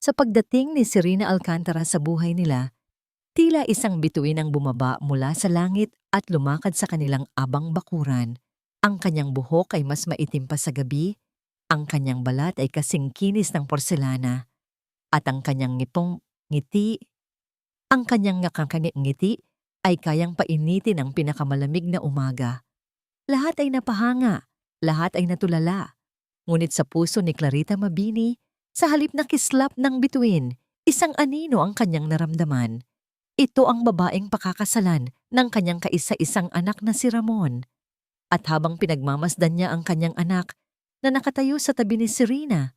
Sa pagdating ni Serena Alcantara sa buhay nila, tila isang bituin ang bumaba mula sa langit at lumakad sa kanilang abang bakuran. Ang kanyang buhok ay mas maitim pa sa gabi, ang kanyang balat ay kasing kinis ng porselana, at ang kanyang ngiti ay kayang painitin ang pinakamalamig na umaga. Lahat ay napahanga, lahat ay natulala. Ngunit sa puso ni Clarita Mabini, sa halip na kislap ng bituin, isang anino ang kanyang naramdaman. Ito ang babaeng pakakasalan ng kanyang kaisa-isang anak na si Ramon. At habang pinagmamasdan niya ang kanyang anak na nakatayo sa tabi ni Serena,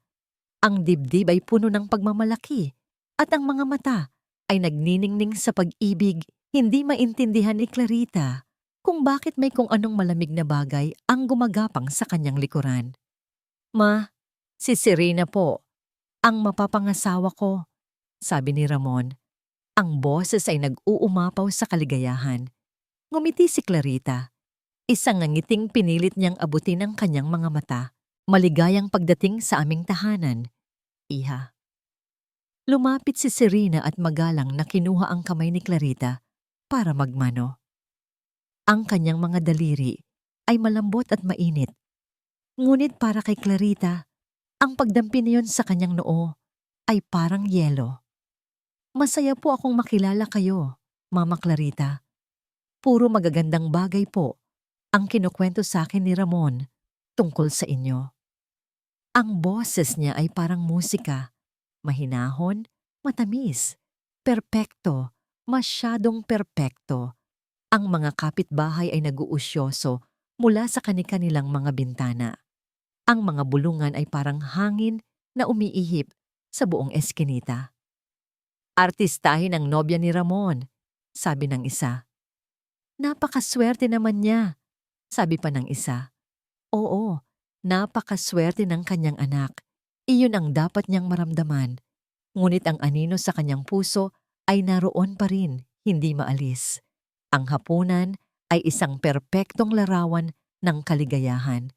ang dibdib ay puno ng pagmamalaki at ang mga mata ay nagniningning sa pag-ibig. Hindi maintindihan ni Clarita kung bakit may kung anong malamig na bagay ang gumagapang sa kanyang likuran. "Ma, si Serena po, ang mapapangasawa ko," sabi ni Ramon. Ang boses ay nag-uumapaw sa kaligayahan. Ngumiti si Clarita. Isang ngiting pinilit niyang abutin ang kanyang mga mata. "Maligayang pagdating sa aming tahanan, Iha." Lumapit si Serena at magalang na kinuha ang kamay ni Clarita para magmano. Ang kanyang mga daliri ay malambot at mainit. Ngunit para kay Clarita, ang pagdampi niyon sa kanyang noo ay parang yelo. "Masaya po akong makilala kayo, Mama Clarita. Puro magagandang bagay po ang kinukwento sa akin ni Ramon tungkol sa inyo." Ang boses niya ay parang musika, mahinahon, matamis, perpekto, masyadong perpekto. Ang mga kapitbahay ay nag-uusyoso mula sa kani-kanilang mga bintana. Ang mga bulungan ay parang hangin na umiihip sa buong eskinita. "Artistahin ang nobya ni Ramon," sabi ng isa. "Napakaswerte naman niya," sabi pa ng isa. "Oo, napakaswerte ng kanyang anak. Iyon ang dapat niyang maramdaman." Ngunit ang anino sa kanyang puso ay naroon pa rin, hindi maalis. Ang hapunan ay isang perpektong larawan ng kaligayahan.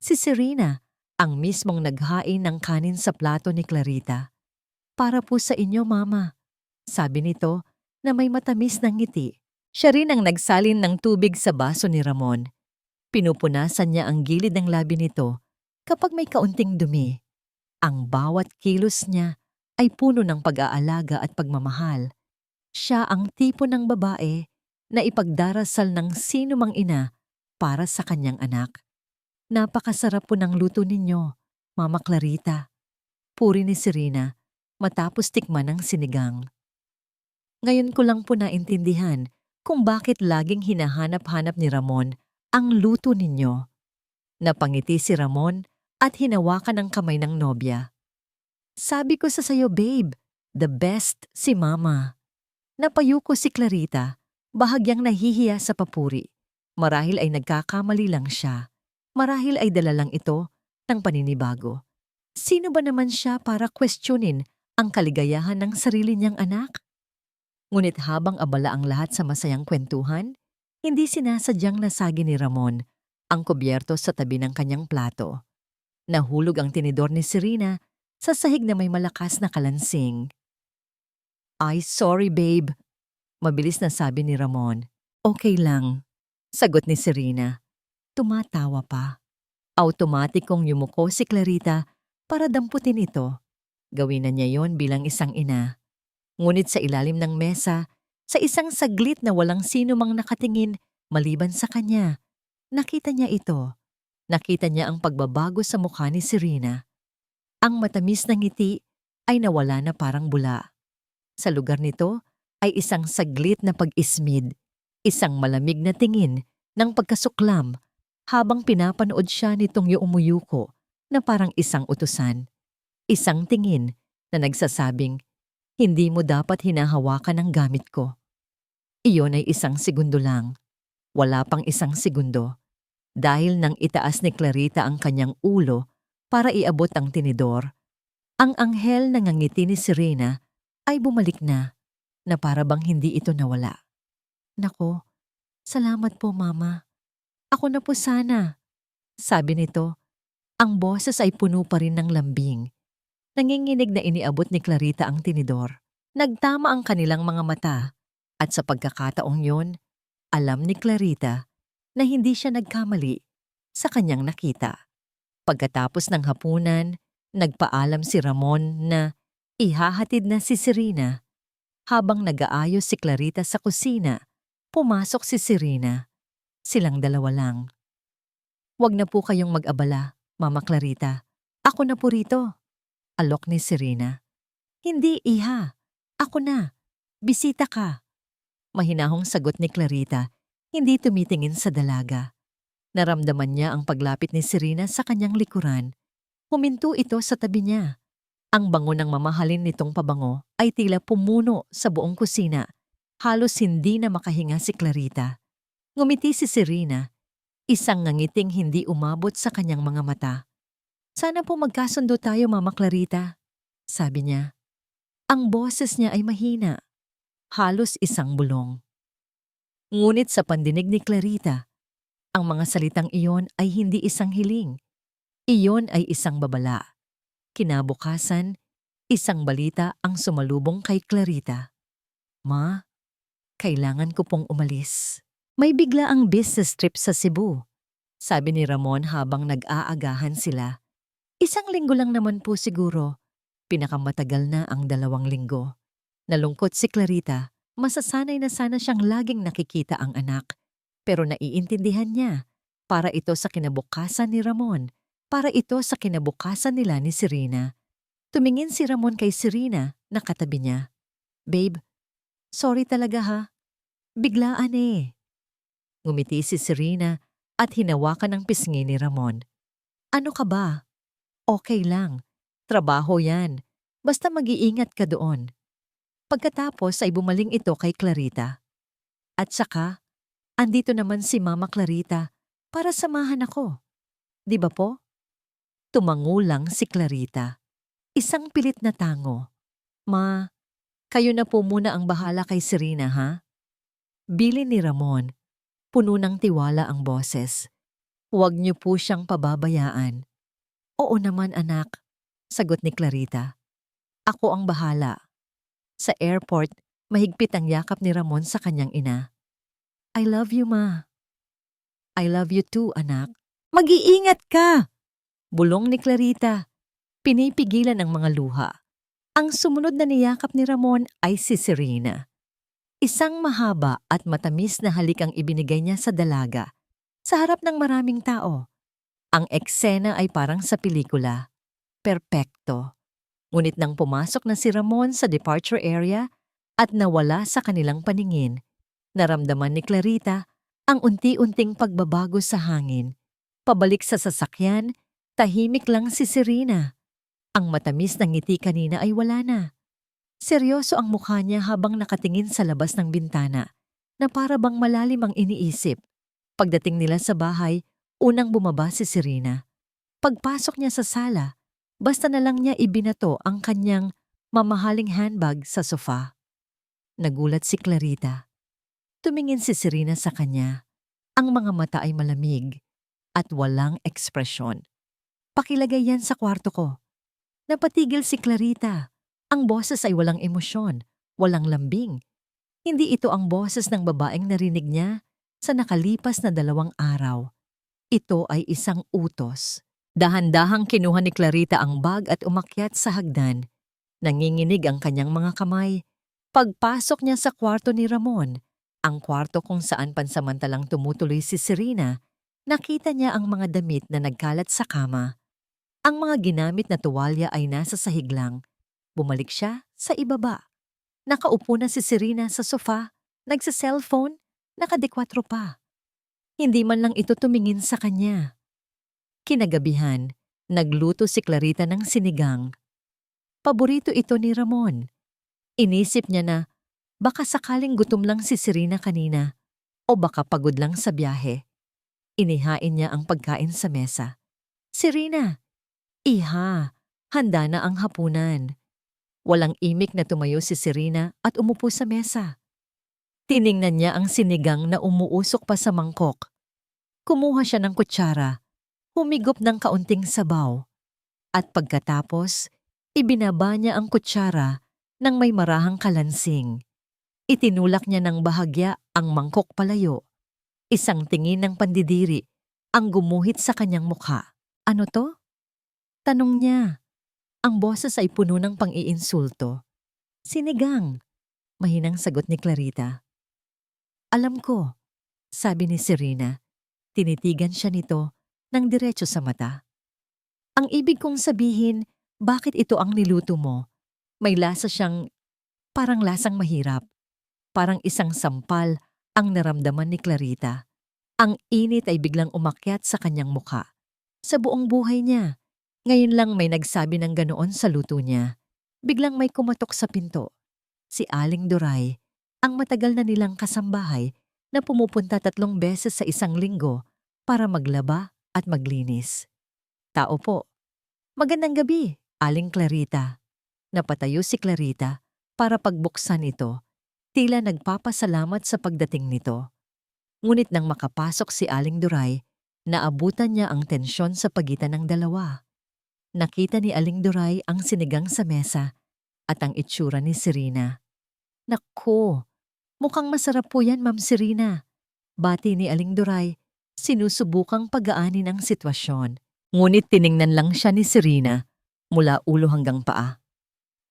Si Serena, ang mismong naghain ng kanin sa plato ni Clarita. "Para po sa inyo, Mama," sabi nito na may matamis na ngiti. Siya rin ang nagsalin ng tubig sa baso ni Ramon. Pinupunasan niya ang gilid ng labi nito kapag may kaunting dumi. Ang bawat kilos niya ay puno ng pag-aalaga at pagmamahal. Siya ang tipo ng babae na ipagdarasal ng sino mang ina para sa kanyang anak. "Napakasarap po ng luto ninyo, Mama Clarita," puri ni Serena matapos tikman ng sinigang. "Ngayon ko lang po naintindihan kung bakit laging hinahanap-hanap ni Ramon ang luto ninyo." Napangiti si Ramon at hinawakan ang kamay ng nobya. "Sabi ko sa sayo, babe, the best si Mama." Napayuko si Clarita, bahagyang nahihiya sa papuri. Marahil ay nagkakamali lang siya. Marahil ay dala lang ito ng paninibago. Sino ba naman siya para questionin ang kaligayahan ng sarili niyang anak? Ngunit habang abala ang lahat sa masayang kwentuhan, hindi sinasadyang nasagi ni Ramon ang kubyerto sa tabi ng kanyang plato. Nahulog ang tinidor ni Serena sa sahig na may malakas na kalansing. "Ay, sorry babe," mabilis na sabi ni Ramon. "Okay lang," sagot ni Serena. Tumatawa pa. Automatikong yumuko si Clarita para damputin ito. Gawin na niya yon bilang isang ina. Ngunit sa ilalim ng mesa, sa isang saglit na walang sino mang nakatingin maliban sa kanya, nakita niya ito. Nakita niya ang pagbabago sa mukha ni Serena. Ang matamis na ngiti ay nawala na parang bula. Sa lugar nito ay isang saglit na pag-ismid, isang malamig na tingin ng pagkasuklam habang pinapanood siya nitong umuyuko na parang isang utusan. Isang tingin na nagsasabing, "Hindi mo dapat hinahawakan ang gamit ko." Iyon ay isang segundo lang. Wala pang isang segundo. Dahil nang itaas ni Clarita ang kanyang ulo para iabot ang tinidor, ang anghel na ngangiti ni Serena ay bumalik na para bang hindi ito nawala. "Nako, salamat po Mama. Ako na po sana," sabi nito. Ang boses ay puno pa rin ng lambing. Nanginginig na iniabot ni Clarita ang tinidor. Nagtama ang kanilang mga mata at sa pagkakataong yon, alam ni Clarita na hindi siya nagkamali sa kanyang nakita. Pagkatapos ng hapunan, nagpaalam si Ramon na ihahatid na si Serena. Habang nag-aayos si Clarita sa kusina, pumasok si Serena. Silang dalawa lang. "Huwag na po kayong mag-abala, Mama Clarita. Ako na po rito." Alok ni Serena. "Hindi, iha. Ako na. Bisita ka." Mahinahong sagot ni Clarita, hindi tumitingin sa dalaga. Naramdaman niya ang paglapit ni Serena sa kanyang likuran. Huminto ito sa tabi niya. Ang bango ng mamahalin nitong pabango ay tila pumuno sa buong kusina. Halos hindi na makahinga si Clarita. Ngumiti si Serena, isang ngangiting hindi umabot sa kanyang mga mata. "Sana po magkasundo tayo, Mama Clarita," sabi niya. Ang boses niya ay mahina, halos isang bulong. Ngunit sa pandinig ni Clarita, ang mga salitang iyon ay hindi isang hiling. Iyon ay isang babala. Kinabukasan, isang balita ang sumalubong kay Clarita. "Ma, kailangan ko pong umalis. May bigla ang business trip sa Cebu," sabi ni Ramon habang nag-aagahan sila. "Isang linggo lang naman po siguro. Pinakamatagal na ang 2 linggo." Nalungkot si Clarita. Masasanay na sana siyang laging nakikita ang anak. Pero naiintindihan niya. Para ito sa kinabukasan ni Ramon. Para ito sa kinabukasan nila ni Serena. Tumingin si Ramon kay Serena na katabi niya. "Babe, sorry talaga ha. Biglaan eh." Ngumiti si Serena at hinawakan ang pisngi ni Ramon. "Ano ka ba? Okay lang. Trabaho yan. Basta mag-iingat ka doon." Pagkatapos ay bumaling ito kay Clarita. "At saka, andito naman si Mama Clarita para samahan ako. Di ba po?" Tumangulang si Clarita. Isang pilit na tango. "Ma, kayo na po muna ang bahala kay Serena ha?" Bilin ni Ramon. Puno ng tiwala ang boses. "Huwag niyo po siyang pababayaan." "Oo naman anak," sagot ni Clarita. "Ako ang bahala." Sa airport, mahigpit ang yakap ni Ramon sa kanyang ina. "I love you, Ma." "I love you too, anak." "Mag-iingat ka!" Bulong ni Clarita. Pinipigilan ang mga luha. Ang sumunod na niyakap ni Ramon ay si Serena. Isang mahaba at matamis na halik ang ibinigay niya sa dalaga. Sa harap ng maraming tao. Ang eksena ay parang sa pelikula. Perpekto. Ngunit nang pumasok na si Ramon sa departure area at nawala sa kanilang paningin, naramdaman ni Clarita ang unti-unting pagbabago sa hangin. Pabalik sa sasakyan, tahimik lang si Serena. Ang matamis na ngiti kanina ay wala na. Seryoso ang mukha niya habang nakatingin sa labas ng bintana na para bang malalim ang iniisip. Pagdating nila sa bahay, unang bumaba si Serena. Pagpasok niya sa sala, basta na lang niya ibinato ang kanyang mamahaling handbag sa sofa. Nagulat si Clarita. Tumingin si Serena sa kanya. Ang mga mata ay malamig at walang ekspresyon. "Pakilagay yan sa kwarto ko." Napatigil si Clarita. Ang boses ay walang emosyon, walang lambing. Hindi ito ang boses ng babaeng narinig niya sa nakalipas na 2 araw. Ito ay isang utos. Dahan-dahang kinuha ni Clarita ang bag at umakyat sa hagdan. Nanginginig ang kanyang mga kamay. Pagpasok niya sa kwarto ni Ramon, ang kwarto kung saan pansamantalang tumutuloy si Serena, nakita niya ang mga damit na nagkalat sa kama. Ang mga ginamit na tuwalya ay nasa sahig lang. Bumalik siya sa ibaba. Nakaupo na si Serena sa sofa, nagsa-cellphone, nakadekwatro pa. Hindi man lang ito tumingin sa kanya. Kinagabihan, nagluto si Clarita ng sinigang. Paborito ito ni Ramon. Inisip niya na baka sakaling gutom lang si Serena kanina o baka pagod lang sa biyahe. Inihain niya ang pagkain sa mesa. "Serena, iha, handa na ang hapunan." Walang imik na tumayo si Serena at umupo sa mesa. Tiningnan niya ang sinigang na umuusok pa sa mangkok. Kumuha siya ng kutsara, humigop ng kaunting sabaw, at pagkatapos, Ibinaba niya ang kutsara ng may marahang kalansing. Itinulak niya ng bahagya ang mangkok palayo. Isang tingin ng pandidiri ang gumuhit sa kanyang mukha. Ano to? Tanong niya. Ang boses ay puno ng pang-iinsulto. Sinigang, mahinang sagot ni Clarita. Alam ko, sabi ni Serena. Tinitigan siya nito ng diretso sa mata. Ang ibig kong sabihin, bakit ito ang niluto mo? May lasa siyang parang lasang mahirap. Parang isang sampal ang naramdaman ni Clarita. Ang init ay biglang umakyat sa kanyang mukha. Sa buong buhay niya, ngayon lang may nagsabi ng ganoon sa luto niya. Biglang may kumatok sa pinto. Si Aling Duray, ang matagal na nilang kasambahay na pumupunta 3 beses sa isang linggo para maglaba at maglinis. Tao po. Magandang gabi, Aling Clarita. Napatayo si Clarita para pagbuksan ito. Tila nagpapasalamat sa pagdating nito. Ngunit nang makapasok si Aling Duray, naabutan niya ang tensyon sa pagitan ng dalawa. Nakita ni Aling Duray ang sinigang sa mesa at ang itsura ni Serena. Naku, mukhang masarap po yan, Ma'am Serena. Bati ni Aling Duray, sinusubukang pagaanin ang sitwasyon. Ngunit tiningnan lang siya ni Serena mula ulo hanggang paa.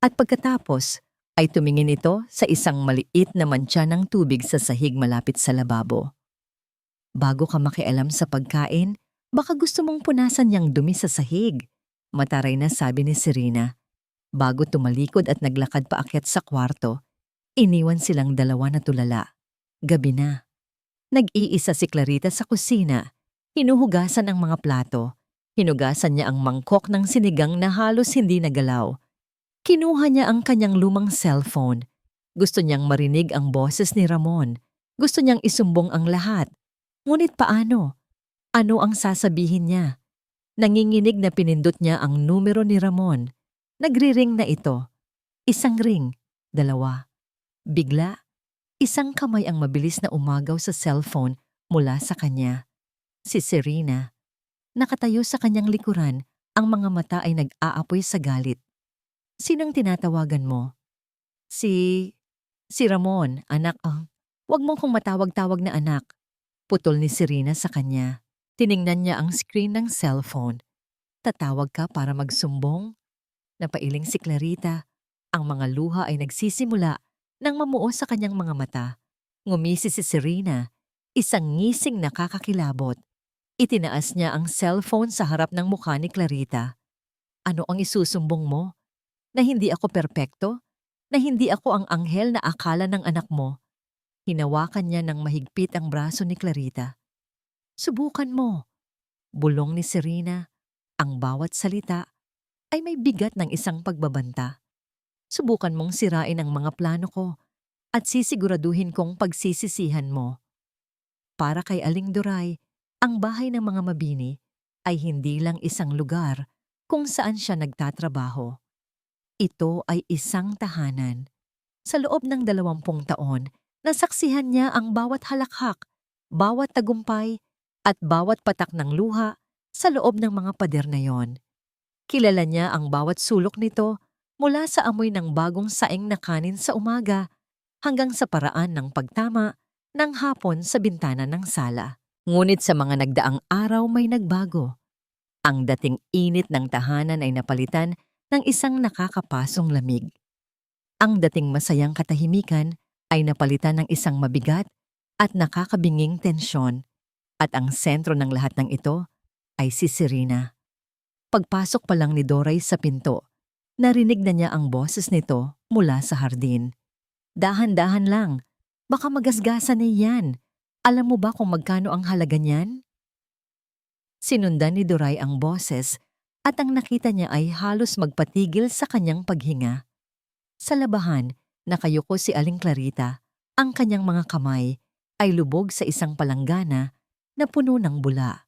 At pagkatapos ay tumingin ito sa isang maliit na mantsa ng tubig sa sahig malapit sa lababo. Bago ka makialam sa pagkain, baka gusto mong punasan niyang dumi sa sahig, mataray na sabi ni Serena. Bago tumalikod at naglakad paakyat sa kwarto, iniwan silang dalawa na tulala. Gabi na. Nag-iisa si Clarita sa kusina, hinuhugasan ang mga plato. Hinugasan niya ang mangkok ng sinigang na halos hindi nagalaw. Kinuha niya ang kanyang lumang cellphone. Gusto niyang marinig ang boses ni Ramon. Gusto niyang isumbong ang lahat. Ngunit paano? Ano ang sasabihin niya? Nanginginig na pinindot niya ang numero ni Ramon. Nagri-ring na ito. Isang ring, 2. Bigla, isang kamay ang mabilis na umagaw sa cellphone mula sa kanya. Si Serena. Nakatayo sa kanyang likuran, ang mga mata ay nag-aapoy sa galit. Sinong tinatawagan mo? Si Ramon, anak. Huwag mo kong matawag-tawag na anak. Putol ni Serena sa kanya. Tiningnan niya ang screen ng cellphone. Tatawag ka para magsumbong? Napailing si Clarita. Ang mga luha ay nagsisimula nang mamuo sa kanyang mga mata. Ngumisi si Serena, isang ngising nakakakilabot. Itinaas niya ang cellphone sa harap ng mukha ni Clarita. Ano ang isusumbong mo? Na hindi ako perpekto? Na hindi ako ang anghel na akala ng anak mo? Hinawakan niya ng mahigpit ang braso ni Clarita. Subukan mo. Bulong ni Serena. Ang bawat salita ay may bigat ng isang pagbabanta. Subukan mong sirain ang mga plano ko at sisiguraduhin kong pagsisisihan mo. Para kay Aling Duray, ang bahay ng mga mabini ay hindi lang isang lugar kung saan siya nagtatrabaho. Ito ay isang tahanan. Sa loob ng 20 taon, nasaksihan niya ang bawat halakhak, bawat tagumpay, at bawat patak ng luha sa loob ng mga pader na yon. Kilala niya ang bawat sulok nito mula sa amoy ng bagong saing na kanin sa umaga hanggang sa paraan ng pagtama ng hapon sa bintana ng sala. Ngunit sa mga nagdaang araw may nagbago. Ang dating init ng tahanan ay napalitan ng isang nakakapasong lamig. Ang dating masayang katahimikan ay napalitan ng isang mabigat at nakakabinging tensyon. At ang sentro ng lahat ng ito ay si Serena. Pagpasok pa lang ni Doray sa pinto, narinig na niya ang boses nito mula sa hardin. Dahan-dahan lang, baka magasgasan na yan. Alam mo ba kung magkano ang halaga niyan? Sinundan ni Doray ang boses at ang nakita niya ay halos magpatigil sa kanyang paghinga. Sa labahan, nakayuko si Aling Clarita. Ang kanyang mga kamay ay lubog sa isang palanggana na puno ng bula.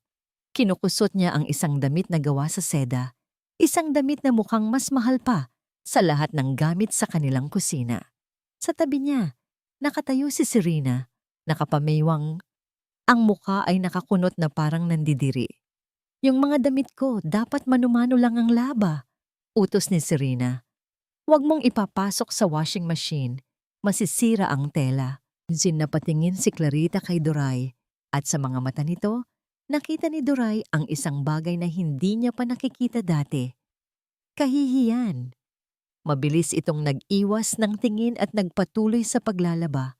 Kinukusot niya ang isang damit na gawa sa seda, isang damit na mukhang mas mahal pa sa lahat ng gamit sa kanilang kusina. Sa tabi niya, nakatayo si Serena, nakapamaywang. Ang mukha ay nakakunot na parang nandidiri. Yung mga damit ko, dapat manumano lang ang laba. Utos ni Serena. Huwag mong ipapasok sa washing machine. Masisira ang tela. Napatingin si Clarita kay Doray at sa mga mata nito, nakita ni Doray ang isang bagay na hindi niya pa nakikita dati. Kahihiyan. Mabilis itong nag-iwas ng tingin at nagpatuloy sa paglalaba.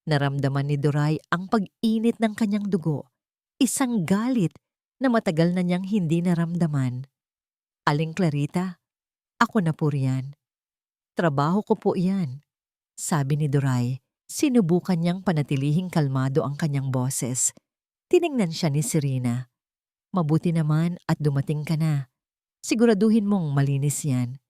Naramdaman ni Doray ang pag-init ng kanyang dugo. Isang galit na matagal na niyang hindi naramdaman. Aling Clarita, ako na po riyan. Trabaho ko po iyan. Sabi ni Doray. Sinubukan niyang panatilihing kalmado ang kanyang boses. Tiningnan siya ni Serena. Mabuti naman at dumating ka na. Siguraduhin mong malinis yan.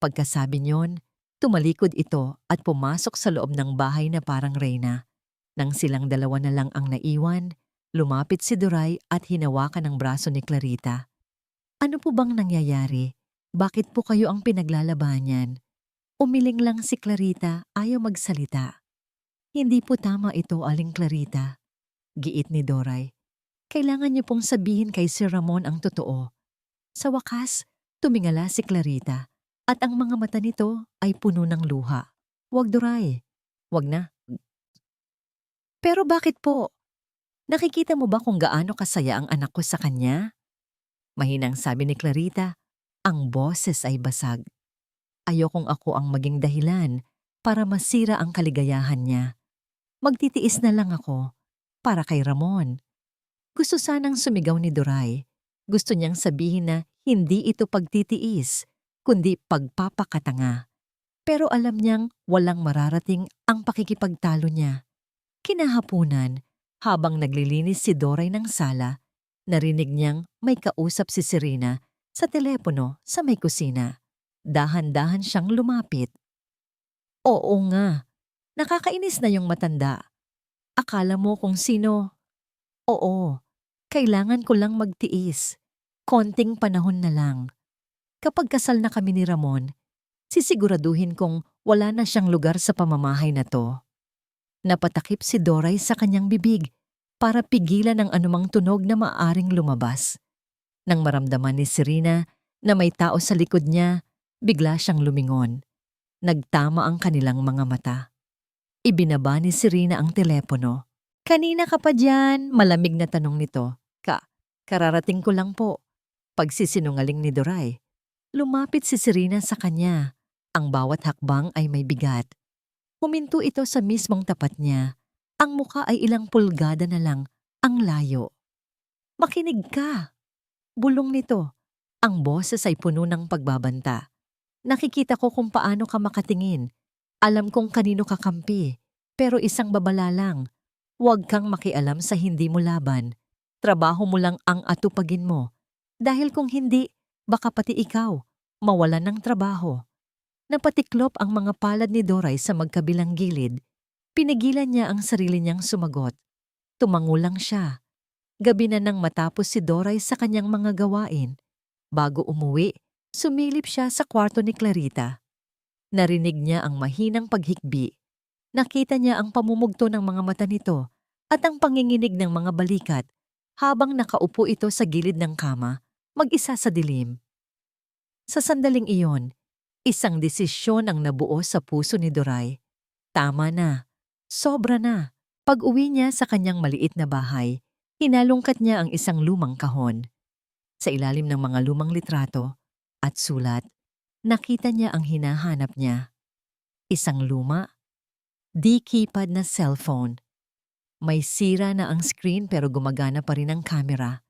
Pagkasabi niyon, tumalikod ito at pumasok sa loob ng bahay na parang reyna. Nang silang dalawa na lang ang naiwan, lumapit si Doray at hinawakan ang braso ni Clarita. Ano po bang nangyayari? Bakit po kayo ang pinaglalabanan? Umiling lang si Clarita, ayaw magsalita. Hindi po tama ito, Aling Clarita. Giit ni Doray. Kailangan niyo pong sabihin kay Sir Ramon ang totoo. Sa wakas, tumingala si Clarita at ang mga mata nito ay puno ng luha. Wag, Doray. Wag na. Pero bakit po? Nakikita mo ba kung gaano kasaya ang anak ko sa kanya? Mahinang sabi ni Clarita, ang boses ay basag. Ayokong ako ang maging dahilan para masira ang kaligayahan niya. Magtitiis na lang ako para kay Ramon. Gusto sanang sumigaw ni Doray. Gusto niyang sabihin na hindi ito pagtitiis, kundi pagpapakatanga. Pero alam niyang walang mararating ang pakikipagtalo niya. Kinahapunan, habang naglilinis si Doray ng sala, narinig niyang may kausap si Serena sa telepono sa may kusina. Dahan-dahan siyang lumapit. Oo nga. Nakakainis na yung matanda. Akala mo kung sino? Oo, kailangan ko lang magtiis. Konting panahon na lang. Kapag kasal na kami ni Ramon, sisiguraduhin kong wala na siyang lugar sa pamamahay na to. Napatakip si Doray sa kanyang bibig para pigilan ang anumang tunog na maaring lumabas. Nang maramdaman ni Serena na may tao sa likod niya, bigla siyang lumingon. Nagtama ang kanilang mga mata. Ibinaba ni Serena ang telepono. Kanina ka pa dyan? Malamig na tanong nito. Kararating ko lang po. Pagsisinungaling ni Doray. Lumapit si Serena sa kanya. Ang bawat hakbang ay may bigat. Huminto ito sa mismong tapat niya. Ang muka ay ilang pulgada na lang ang layo. Makinig ka. Bulong nito. Ang boses ay puno ng pagbabanta. Nakikita ko kung paano ka makatingin. Alam kong kanino kakampi, pero isang babala lang. Huwag kang makialam sa hindi mo laban. Trabaho mo lang ang atupagin mo. Dahil kung hindi, baka pati ikaw, mawalan ng trabaho. Napatiklop ang mga palad ni Doray sa magkabilang gilid. Pinigilan niya ang sarili niyang sumagot. Tumango lang siya. Gabi na nang matapos si Doray sa kanyang mga gawain. Bago umuwi, sumilip siya sa kwarto ni Clarita. Narinig niya ang mahinang paghikbi. Nakita niya ang pamumugto ng mga mata nito at ang panginginig ng mga balikat habang nakaupo ito sa gilid ng kama, mag-isa sa dilim. Sa sandaling iyon, isang desisyon ang nabuo sa puso ni Doray. Tama na. Sobra na. Pag-uwi niya sa kanyang maliit na bahay, hinalungkat niya ang isang lumang kahon. Sa ilalim ng mga lumang litrato at sulat, nakita niya ang hinahanap niya. Isang luma, di-keypad na cellphone. May sira na ang screen pero gumagana pa rin ang camera.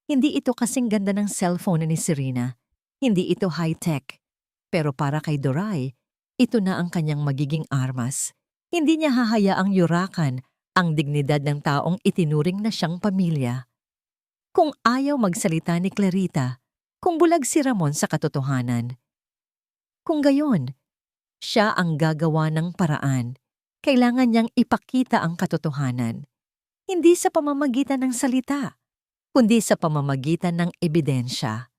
Hindi ito kasing ganda ng cellphone ni Serena. Hindi ito high-tech. Pero para kay Doray, ito na ang kanyang magiging armas. Hindi niya hahayaang yurakan ang dignidad ng taong itinuring na siyang pamilya. Kung ayaw magsalita ni Clarita, kung bulag si Ramon sa katotohanan. Kung gayon, siya ang gagawa ng paraan. Kailangan niyang ipakita ang katotohanan. Hindi sa pamamagitan ng salita, kundi sa pamamagitan ng ebidensya.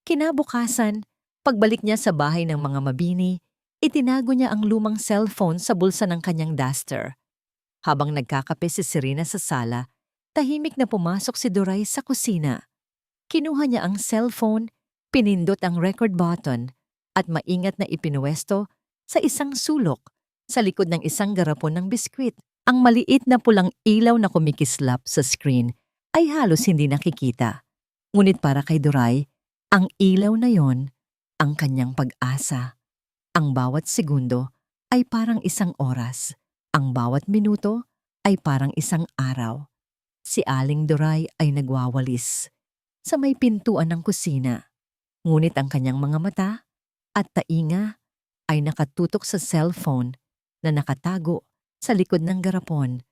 Kinabukasan, pagbalik niya sa bahay ng mga Mabini, itinago niya ang lumang cellphone sa bulsa ng kanyang duster. Habang nagkakape si Serena sa sala, tahimik na pumasok si Doray sa kusina. Kinuha niya ang cellphone, Pinindot ang record button at maingat na ipinuwesto sa isang sulok sa likod ng isang garapon ng biskwit. Ang maliit na pulang ilaw na kumikislap sa screen ay halos hindi nakikita. Ngunit para kay Duray, ang ilaw na yon ang kanyang pag-asa. Ang bawat segundo ay parang isang oras. Ang bawat minuto ay parang isang araw. Si Aling Duray ay nagwawalis sa may pintuan ng kusina. Ngunit ang kanyang mga mata at tainga ay nakatutok sa cellphone na nakatago sa likod ng garapon.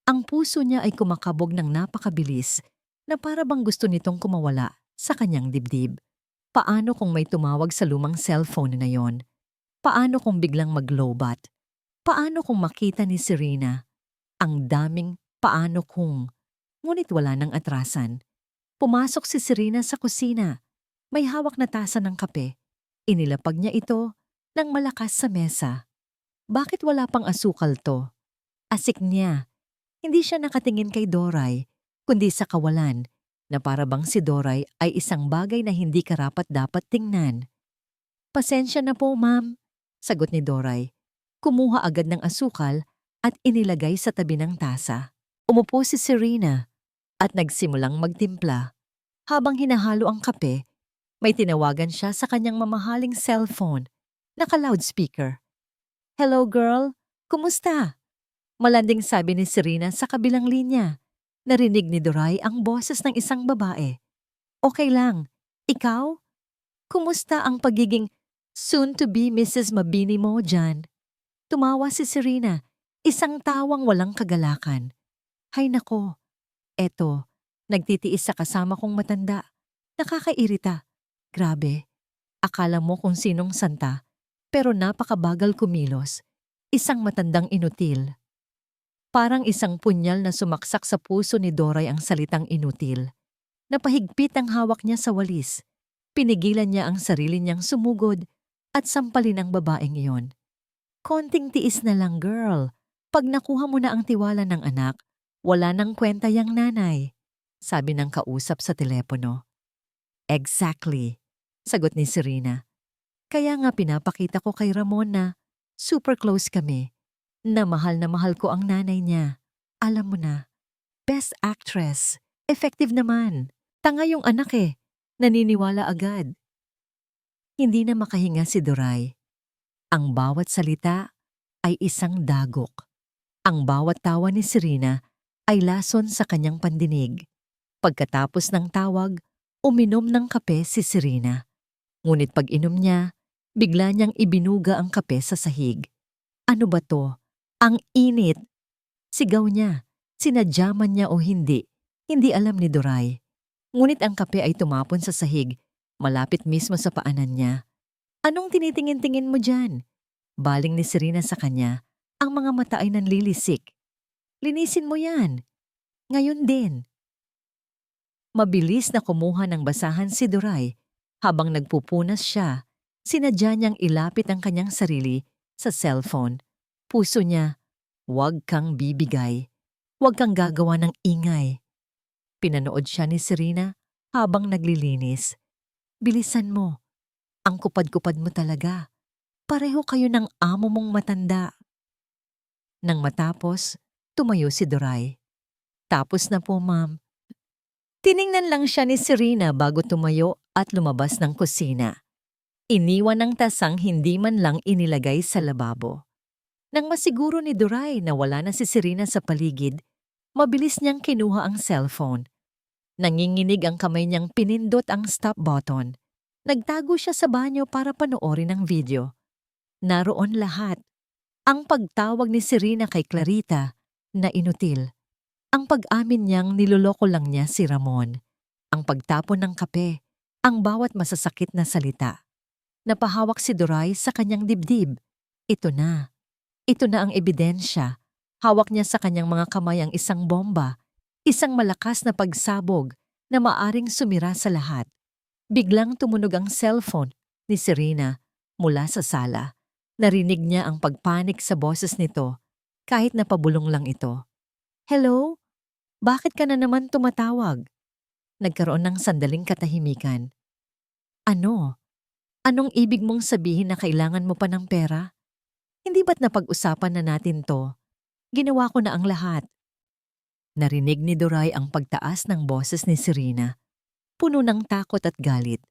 Ang puso niya ay kumakabog ng napakabilis na para bang gusto nitong kumawala sa kanyang dibdib. Paano kung may tumawag sa lumang cellphone na yon? Paano kung biglang mag-lowbat? Paano kung makita ni Serena? Ang daming paano kung. Ngunit wala nang atrasan. Pumasok si Serena sa kusina. May hawak na tasa ng kape. Inilapag niya ito ng malakas sa mesa. Bakit wala pang asukal to? Asik niya. Hindi siya nakatingin kay Doray, kundi sa kawalan, na para bang si Doray ay isang bagay na hindi karapat-dapat tingnan. Pasensya na po, ma'am, sagot ni Doray. Kumuha agad ng asukal at inilagay sa tabi ng tasa. Umupo si Serena at nagsimulang magtimpla. Habang hinahalo ang kape, may tinawagan siya sa kanyang mamahaling cellphone, naka-loudspeaker. Hello girl, kumusta? Malanding sabi ni Serena sa kabilang linya. Narinig ni Doray ang boses ng isang babae. Okay lang, ikaw? Kumusta ang pagiging soon-to-be Mrs. Mabini mo dyan? Tumawa si Serena, isang tawang walang kagalakan. Hay nako, eto, nagtitiis sa kasama kong matanda. Nakakairita. Grabe, akala mo kung sinong santa, pero napakabagal kumilos. Isang matandang inutil. Parang isang punyal na sumaksak sa puso ni Doray ang salitang inutil. Napahigpit ang hawak niya sa walis. Pinigilan niya ang sarili niyang sumugod at sampalin ang babaeng iyon. Konting tiis na lang, girl. Pag nakuha mo na ang tiwala ng anak, wala nang kwenta yang nanay, sabi ng kausap sa telepono. Exactly, sagot ni Serena. Kaya nga pinapakita ko kay Ramon na super close kami, na mahal ko ang nanay niya. Alam mo na, best actress, effective naman. Tanga yung anak naniniwala agad. Hindi na makahinga si Doray. Ang bawat salita ay isang dagok. Ang bawat tawa ni Serena ay lason sa kanyang pandinig. Pagkatapos ng tawag, uminom ng kape si Serena. Ngunit pag inom niya, bigla niyang ibinuga ang kape sa sahig. Ano ba to? Ang init! Sigaw niya. Sinadyaman niya o hindi, hindi alam ni Doray. Ngunit ang kape ay tumapon sa sahig, malapit mismo sa paanan niya. Anong tinitingin-tingin mo dyan? Baling ni Serena sa kanya, ang mga mata ay nanlilisik. Linisin mo yan. Ngayon din. Mabilis na kumuha ng basahan si Doray. Habang nagpupunas siya, sinadya niyang ilapit ang kanyang sarili sa cellphone. Puso niya, huwag kang bibigay. Huwag kang gagawa ng ingay. Pinanood siya ni Serena habang naglilinis. Bilisan mo. Ang kupad-kupad mo talaga. Pareho kayo ng amo mong matanda. Nang matapos, tumayo si Doray. Tapos na po, ma'am. Tiningnan lang siya ni Serena bago tumayo at lumabas ng kusina. Iniwan ng tasang hindi man lang inilagay sa lababo. Nang masiguro ni Doray na wala na si Serena sa paligid, mabilis niyang kinuha ang cellphone. Nanginginig ang kamay niyang pinindot ang stop button. Nagtago siya sa banyo para panoorin ang video. Naroon lahat. Ang pagtawag ni Serena kay Clarita na inutil. Ang pag-amin niyang niloloko lang niya si Ramon. Ang pagtapon ng kape. Ang bawat masasakit na salita. Napahawak si Doray sa kanyang dibdib. Ito na. Ito na ang ebidensya. Hawak niya sa kanyang mga kamay ang isang bomba. Isang malakas na pagsabog na maaring sumira sa lahat. Biglang tumunog ang cellphone ni Serena mula sa sala. Narinig niya ang pagpanik sa boses nito kahit napabulong lang ito. Hello? Bakit ka na naman tumatawag? Nagkaroon ng sandaling katahimikan. Ano? Anong ibig mong sabihin na kailangan mo pa ng pera? Hindi ba't napag-usapan na natin to? Ginawa ko na ang lahat. Narinig ni Doray ang pagtaas ng boses ni Serena, puno ng takot at galit.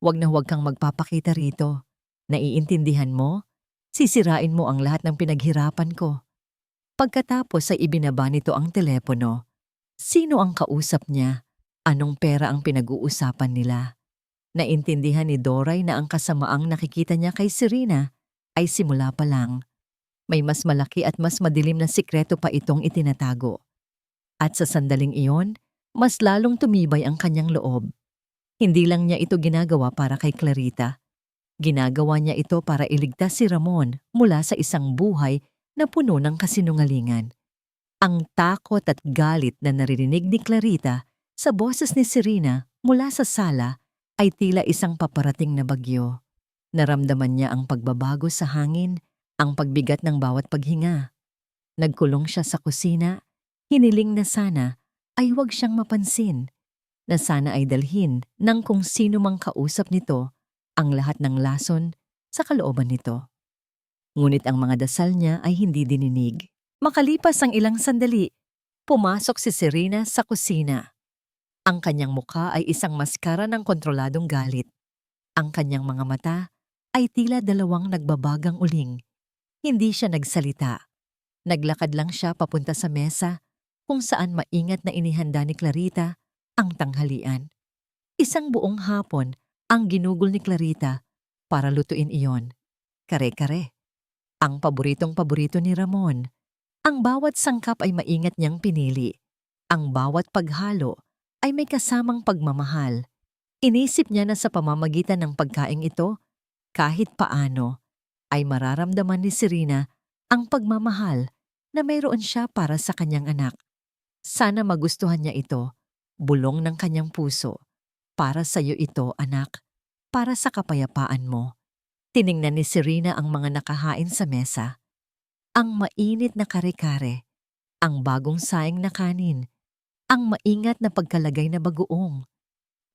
Huwag na huwag kang magpapakita rito. Naiintindihan mo? Sisirain mo ang lahat ng pinaghirapan ko. Pagkatapos ay ibinaba nito ang telepono. Sino ang kausap niya? Anong pera ang pinag-uusapan nila? Naintindihan ni Doray na ang kasamaang nakikita niya kay Serena ay simula pa lang. May mas malaki at mas madilim na sikreto pa itong itinatago. At sa sandaling iyon, mas lalong tumibay ang kanyang loob. Hindi lang niya ito ginagawa para kay Clarita. Ginagawa niya ito para iligtas si Ramon mula sa isang buhay na puno ng kasinungalingan. Ang takot at galit na naririnig ni Clarita sa boses ni Serena mula sa sala ay tila isang paparating na bagyo. Naramdaman niya ang pagbabago sa hangin, ang pagbigat ng bawat paghinga. Nagkulong siya sa kusina, hiniling na sana ay huwag siyang mapansin, na sana ay dalhin ng kung sino mang kausap nito ang lahat ng lason sa kalooban nito. Ngunit ang mga dasal niya ay hindi dininig. Makalipas ang ilang sandali, pumasok si Serena sa kusina. Ang kanyang mukha ay isang maskara ng kontroladong galit. Ang kanyang mga mata ay tila dalawang nagbabagang uling. Hindi siya nagsalita. Naglakad lang siya papunta sa mesa kung saan maingat na inihanda ni Clarita ang tanghalian. Isang buong hapon ang ginugol ni Clarita para lutuin iyon. Kare-kare. Ang paboritong-paborito ni Ramon. Ang bawat sangkap ay maingat niyang pinili. Ang bawat paghalo ay may kasamang pagmamahal. Inisip niya na sa pamamagitan ng pagkaing ito, kahit paano, ay mararamdaman ni Serena ang pagmamahal na mayroon siya para sa kanyang anak. Sana magustuhan niya ito, bulong ng kanyang puso. Para sa iyo ito, anak. Para sa kapayapaan mo. Tiningnan ni Serena ang mga nakahain sa mesa. Ang mainit na kare-kare, ang bagong saing na kanin, ang maingat na pagkalagay na bagoong.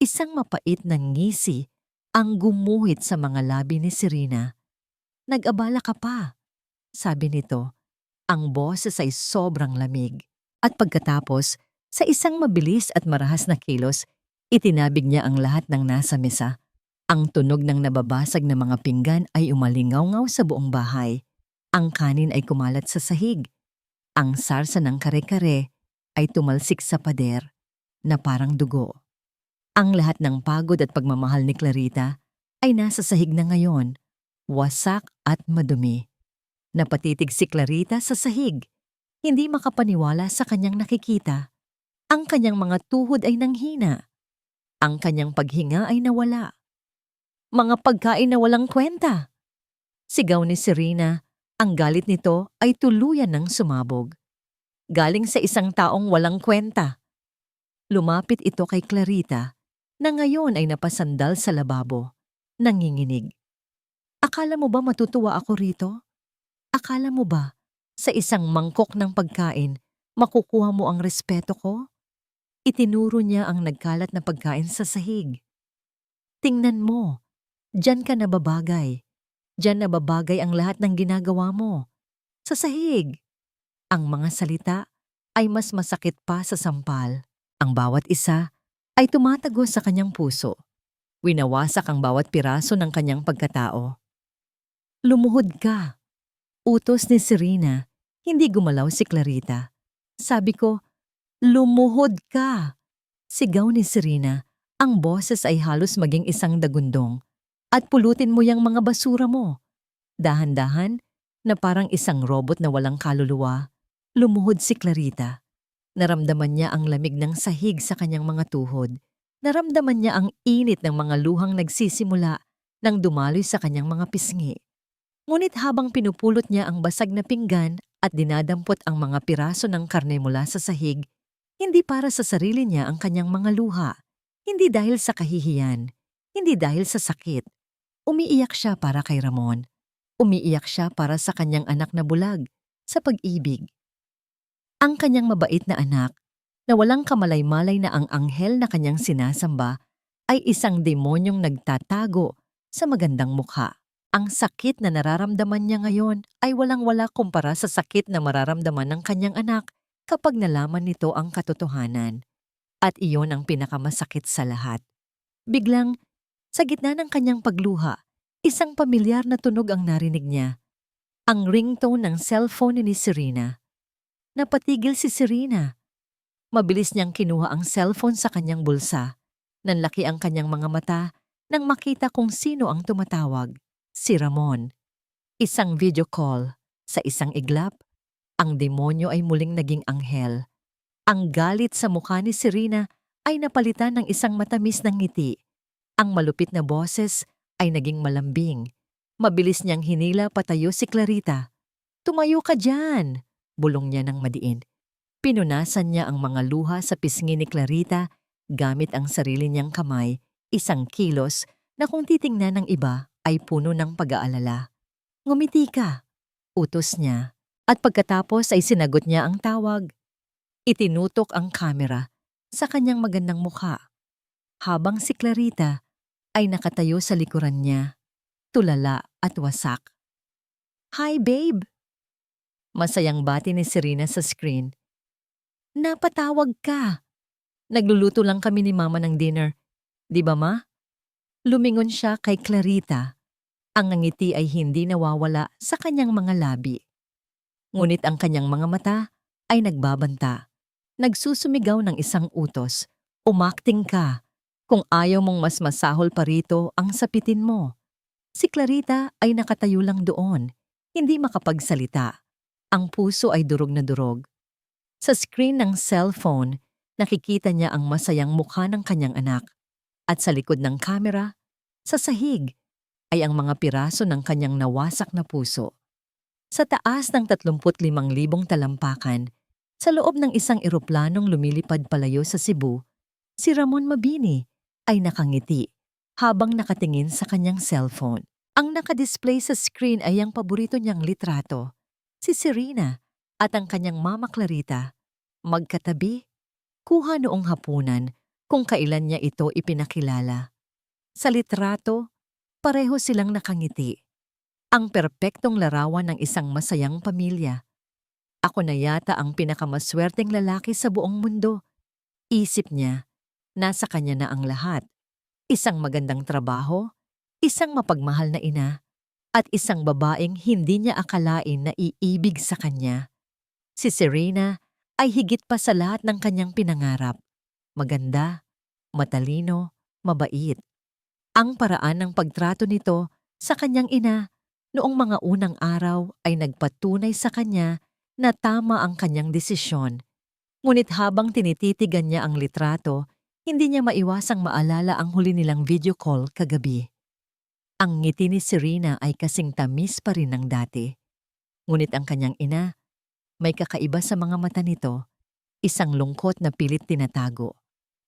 Isang mapait na ngisi ang gumuhit sa mga labi ni Serena. Nag-abala ka pa, sabi nito. Ang boses ay sobrang lamig. At pagkatapos, sa isang mabilis at marahas na kilos, itinabig niya ang lahat ng nasa mesa. Ang tunog ng nababasag na mga pinggan ay umalingaw-ngaw sa buong bahay. Ang kanin ay kumalat sa sahig. Ang sarsa ng kare-kare ay tumalsik sa pader na parang dugo. Ang lahat ng pagod at pagmamahal ni Clarita ay nasa sahig na ngayon, wasak at madumi. Napatitig si Clarita sa sahig, hindi makapaniwala sa kanyang nakikita. Ang kanyang mga tuhod ay nanghina. Ang kanyang paghinga ay nawala. Mga pagkain na walang kwenta. Sigaw ni Serena. Ang galit nito ay tuluyan ng sumabog. Galing sa isang taong walang kwenta. Lumapit ito kay Clarita na ngayon ay napasandal sa lababo, nanginginig. Akala mo ba matutuwa ako rito? Akala mo ba sa isang mangkok ng pagkain makukuha mo ang respeto ko? Itinuro niya ang nagkalat na pagkain sa sahig. Tingnan mo, diyan ka nababagay. Diyan nababagay ang lahat ng ginagawa mo. Sa sahig. Ang mga salita ay mas masakit pa sa sampal. Ang bawat isa ay tumatago sa kanyang puso. Winawasak ang bawat piraso ng kanyang pagkatao. Lumuhod ka. Utos ni Serena, hindi gumalaw si Clarita. Sabi ko, lumuhod ka. Sigaw ni Serena, ang boses ay halos maging isang dagundong. At pulutin mo yang mga basura mo. Dahan-dahan, na parang isang robot na walang kaluluwa, lumuhod si Clarita. Naramdaman niya ang lamig ng sahig sa kanyang mga tuhod. Naramdaman niya ang init ng mga luhang nagsisimula nang dumaloy sa kanyang mga pisngi. Ngunit habang pinupulot niya ang basag na pinggan at dinadampot ang mga piraso ng karne mula sa sahig, hindi para sa sarili niya ang kanyang mga luha. Hindi dahil sa kahihiyan, hindi dahil sa sakit. Umiiyak siya para kay Ramon. Umiiyak siya para sa kanyang anak na bulag, sa pag-ibig. Ang kanyang mabait na anak, na walang kamalay-malay na ang anghel na kanyang sinasamba, ay isang demonyong nagtatago sa magandang mukha. Ang sakit na nararamdaman niya ngayon ay walang-wala kumpara sa sakit na mararamdaman ng kanyang anak kapag nalaman nito ang katotohanan. At iyon ang pinakamasakit sa lahat. Biglang, sa gitna ng kanyang pagluha, isang pamilyar na tunog ang narinig niya. Ang ringtone ng cellphone ni Serena. Napatigil si Serena. Mabilis niyang kinuha ang cellphone sa kanyang bulsa. Nanlaki ang kanyang mga mata nang makita kung sino ang tumatawag. Si Ramon. Isang video call. Sa isang iglap, ang demonyo ay muling naging anghel. Ang galit sa mukha ni Serena ay napalitan ng isang matamis na ngiti. Ang malupit na boses ay naging malambing. Mabilis niyang hinila patayo si Clarita. "Tumayo ka dyan!" bulong niya ng madiin. Pinunasan niya ang mga luha sa pisngi ni Clarita gamit ang sarili niyang kamay, isang kilos na kung titingnan ng iba ay puno ng pag-aalala. "Ngumiti ka," utos niya. At pagkatapos ay sinagot niya ang tawag. Itinutok ang kamera sa kanyang magandang mukha, habang si Clarita ay nakatayo sa likuran niya, tulala at wasak. "Hi, babe!" Masayang bati ni Serena sa screen. "Napatawag ka. Nagluluto lang kami ni Mama ng dinner. Di ba, Ma?" Lumingon siya kay Clarita. Ang ngiti ay hindi nawawala sa kanyang mga labi. Ngunit ang kanyang mga mata ay nagbabanta. Nagsusumigaw ng isang utos. "Umakting ka. Kung ayaw mong mas masahol pa rito ang sapitin mo." Si Clarita ay nakatayo lang doon, hindi makapagsalita. Ang puso ay durog na durog. Sa screen ng cellphone, nakikita niya ang masayang mukha ng kanyang anak. At sa likod ng kamera, sa sahig, ay ang mga piraso ng kanyang nawasak na puso. Sa taas ng 35,000 talampakan, sa loob ng isang eroplanong lumilipad palayo sa Cebu, si Ramon Mabini ay nakangiti habang nakatingin sa kanyang cellphone. Ang nakadisplay sa screen ay ang paborito niyang litrato, si Serena at ang kanyang mama Clarita, magkatabi, kuha noong hapunan kung kailan niya ito ipinakilala. Sa litrato, pareho silang nakangiti. Ang perpektong larawan ng isang masayang pamilya. "Ako na yata ang pinakamaswerteng lalaki sa buong mundo," isip niya. Nasa kanya na ang lahat. Isang magandang trabaho, isang mapagmahal na ina, at isang babaeng hindi niya akalain na iibig sa kanya. Si Serena ay higit pa sa lahat ng kanyang pinangarap. Maganda, matalino, mabait. Ang paraan ng pagtrato nito sa kanyang ina noong mga unang araw ay nagpatunay sa kanya na tama ang kanyang desisyon. Ngunit habang tinititigan niya ang litrato, hindi niya maiwasang maalala ang huli nilang video call kagabi. Ang ngiti ni Serena ay kasing tamis pa rin ng dati. Ngunit ang kanyang ina, may kakaiba sa mga mata nito, isang lungkot na pilit tinatago.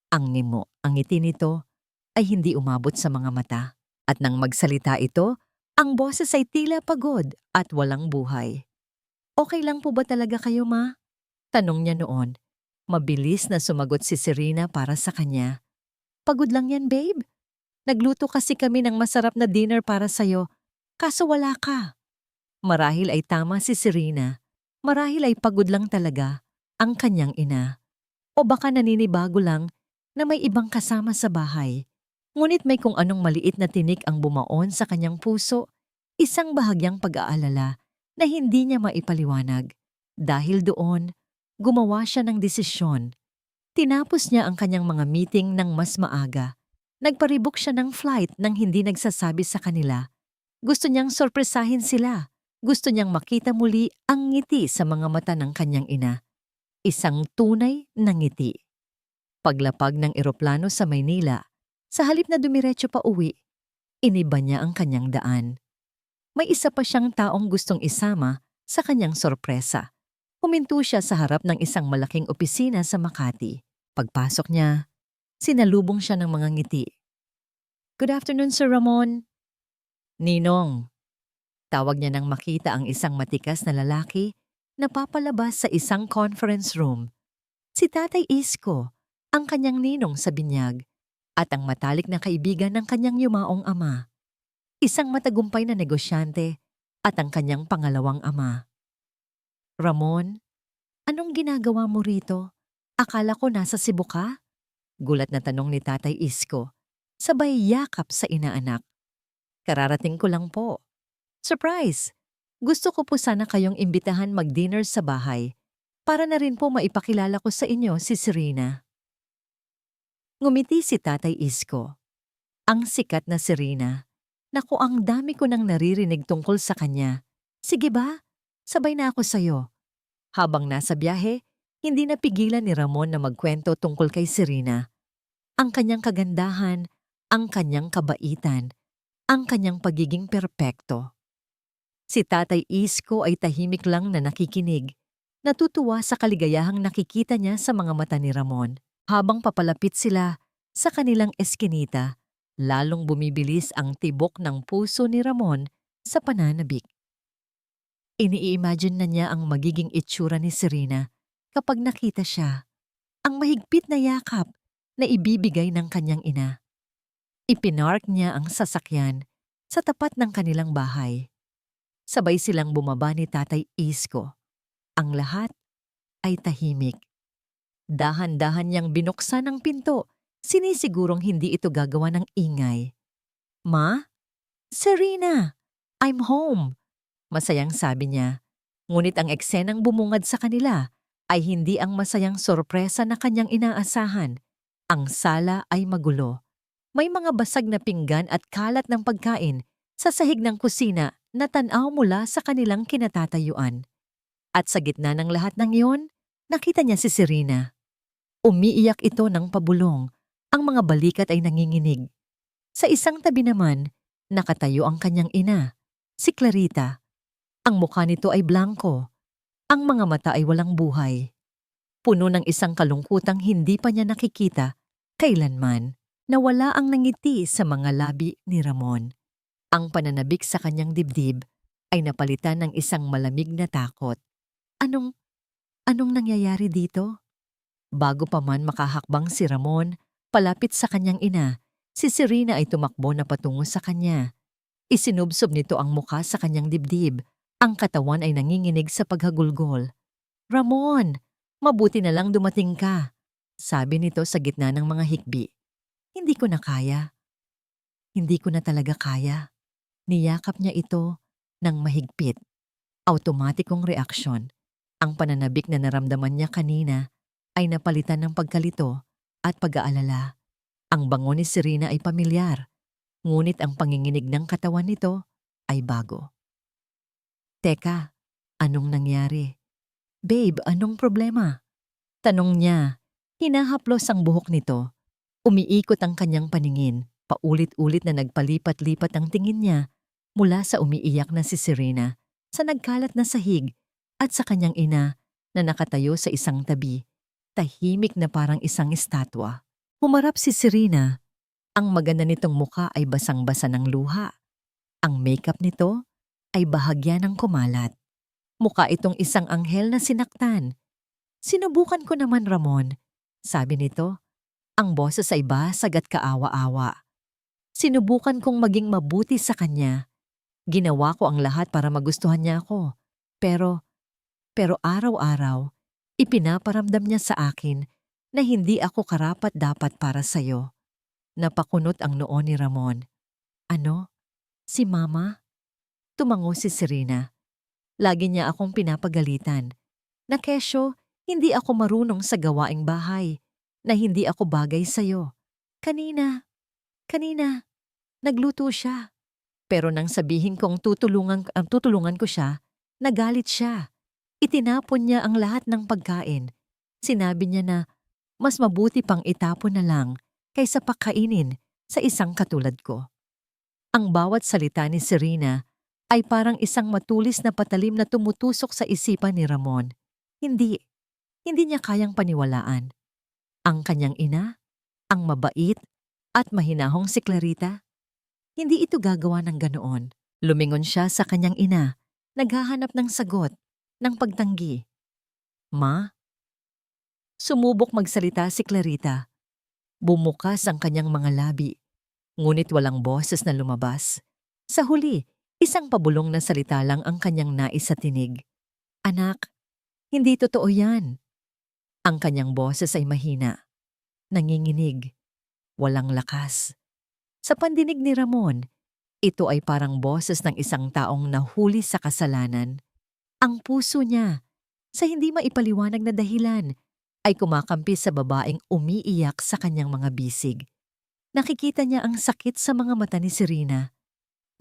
Ang ngiti nito ay hindi umabot sa mga mata. At nang magsalita ito, ang boses ay tila pagod at walang buhay. "Okay lang po ba talaga kayo, Ma?" tanong niya noon. Mabilis na sumagot si Serena para sa kanya. "Pagod lang yan, babe. Nagluto kasi kami ng masarap na dinner para sa'yo, kaso wala ka." Marahil ay tama si Serena. Marahil ay pagod lang talaga ang kanyang ina. O baka naninibago lang na may ibang kasama sa bahay. Ngunit may kung anong maliit na tinik ang bumaon sa kanyang puso, isang bahagyang pag-aalala na hindi niya maipaliwanag. Dahil doon, gumawa siya ng desisyon. Tinapos niya ang kanyang mga meeting ng mas maaga. Nagparibok siya ng flight nang hindi nagsasabi sa kanila. Gusto niyang sorpresahin sila. Gusto niyang makita muli ang ngiti sa mga mata ng kanyang ina. Isang tunay na ngiti. Paglapag ng eroplano sa Maynila, sa halip na dumiretso pa uwi, iniba niya ang kanyang daan. May isa pa siyang taong gustong isama sa kanyang sorpresa. Huminto siya sa harap ng isang malaking opisina sa Makati. Pagpasok niya, sinalubong siya ng mga ngiti. "Good afternoon, Sir Ramon." "Ninong." Tawag niya nang makita ang isang matikas na lalaki na papalabas sa isang conference room. Si Tatay Isko, ang kanyang ninong sa binyag. at ang matalik na kaibigan ng kanyang yumaong ama, isang matagumpay na negosyante at ang kanyang pangalawang ama. Ramon, anong ginagawa mo rito? Akala ko nasa Cebu ka? Gulat na tanong ni Tatay Isko, sabay yakap sa inaanak. Kararating ko lang po. Surprise! Gusto ko po sana kayong imbitahan mag-dinner sa bahay para na rin po maipakilala ko sa inyo si Serena. Ngumiti si Tatay Isko. Ang sikat na Serena. Naku, ang dami ko nang naririnig tungkol sa kanya. Sige ba? Sabay na ako sa'yo. Habang nasa biyahe, hindi napigilan ni Ramon na magkwento tungkol kay Serena. Ang kanyang kagandahan, ang kanyang kabaitan, ang kanyang pagiging perpekto. Si Tatay Isko ay tahimik lang na nakikinig, natutuwa sa kaligayahang nakikita niya sa mga mata ni Ramon. Habang papalapit sila sa kanilang eskinita, lalong bumibilis ang tibok ng puso ni Ramon sa pananabik. Ini-imagine na niya ang magiging itsura ni Serena kapag nakita siya, ang mahigpit na yakap na ibibigay ng kanyang ina. Ipinark niya ang sasakyan sa tapat ng kanilang bahay. Sabay silang bumaba ni Tatay Isko. Ang lahat ay tahimik. Dahan-dahan niyang binuksan ang pinto, sinisigurong hindi ito gagawa ng ingay. "Ma? Serena! I'm home!" Masayang sabi niya. Ngunit ang eksenang bumungad sa kanila ay hindi ang masayang sorpresa na kanyang inaasahan. Ang sala ay magulo. May mga basag na pinggan at kalat ng pagkain sa sahig ng kusina na tanaw mula sa kanilang kinatatayuan. At sa gitna ng lahat ng iyon, nakita niya si Serena. Umiiyak ito ng pabulong. Ang mga balikat ay nanginginig. Sa isang tabi naman, nakatayo ang kanyang ina, si Clarita. Ang mukha nito ay blanko. Ang mga mata ay walang buhay. Puno ng isang kalungkutang hindi pa niya nakikita kailanman. Nawala ang nangiti sa mga labi ni Ramon. Ang pananabik sa kanyang dibdib ay napalitan ng isang malamig na takot. Anong nangyayari dito? Bago pa man makahakbang si Ramon, palapit sa kanyang ina, si Serena ay tumakbo na patungo sa kanya. Isinubsob nito ang mukha sa kanyang dibdib. Ang katawan ay nanginginig sa paghagulgol. "Ramon, mabuti na lang dumating ka," sabi nito sa gitna ng mga hikbi. "Hindi ko na kaya. Hindi ko na talaga kaya." Niyakap niya ito ng mahigpit. Automatikong reaksyon. Ang pananabik na naramdaman niya kanina ay napalitan ng pagkalito at pag-aalala. Ang bango ni Serena ay pamilyar, ngunit ang panginginig ng katawan nito ay bago. "Teka, anong nangyari? Babe, anong problema?" Tanong niya. Hinahaplos ang buhok nito. Umiikot ang kanyang paningin. Paulit-ulit na nagpalipat-lipat ang tingin niya mula sa umiiyak na si Serena, sa nagkalat na sahig, at sa kanyang ina na nakatayo sa isang tabi, tahimik na parang isang estatwa. Humarap si Serena. Ang maganda nitong muka ay basang-basa ng luha. Ang makeup nito ay bahagya ng kumalat. Mukha itong isang anghel na sinaktan. "Sinubukan ko naman, Ramon," sabi nito. Ang boses ay basag at kaawa-awa. "Sinubukan kong maging mabuti sa kanya. Ginawa ko ang lahat para magustuhan niya ako. Pero araw-araw, ipinaparamdam niya sa akin na hindi ako karapat-dapat para sa'yo." Napakunot ang noo ni Ramon. "Ano? Si Mama?" Tumango si Serena. "Lagi niya akong pinapagalitan. Na kesyo, hindi ako marunong sa gawaing bahay. Na hindi ako bagay sa'yo. Kanina, nagluto siya. Pero nang sabihin kong tutulungan ko siya, nagalit siya. Itinapon niya ang lahat ng pagkain. Sinabi niya na mas mabuti pang itapon na lang kaysa pakainin sa isang katulad ko." Ang bawat salita ni Serena ay parang isang matulis na patalim na tumutusok sa isipan ni Ramon. Hindi niya kayang paniwalaan. Ang kanyang ina, ang mabait at mahinahong si Clarita, hindi ito gagawa ng ganoon. Lumingon siya sa kanyang ina, naghahanap ng sagot, ng pagtanggi. "Ma?" Sumubok magsalita si Clarita. Bumukas ang kanyang mga labi, ngunit walang boses na lumabas. Sa huli, isang pabulong na salita lang ang kanyang nais sa tinig. Anak, hindi totoo yan. Ang kanyang boses ay mahina, nanginginig, walang lakas. Sa pandinig ni Ramon, ito ay parang boses ng isang taong nahuli sa kasalanan. Ang puso niya, sa hindi maipaliwanag na dahilan, ay kumakampi sa babaeng umiiyak sa kanyang mga bisig. Nakikita niya ang sakit sa mga mata ni Serena.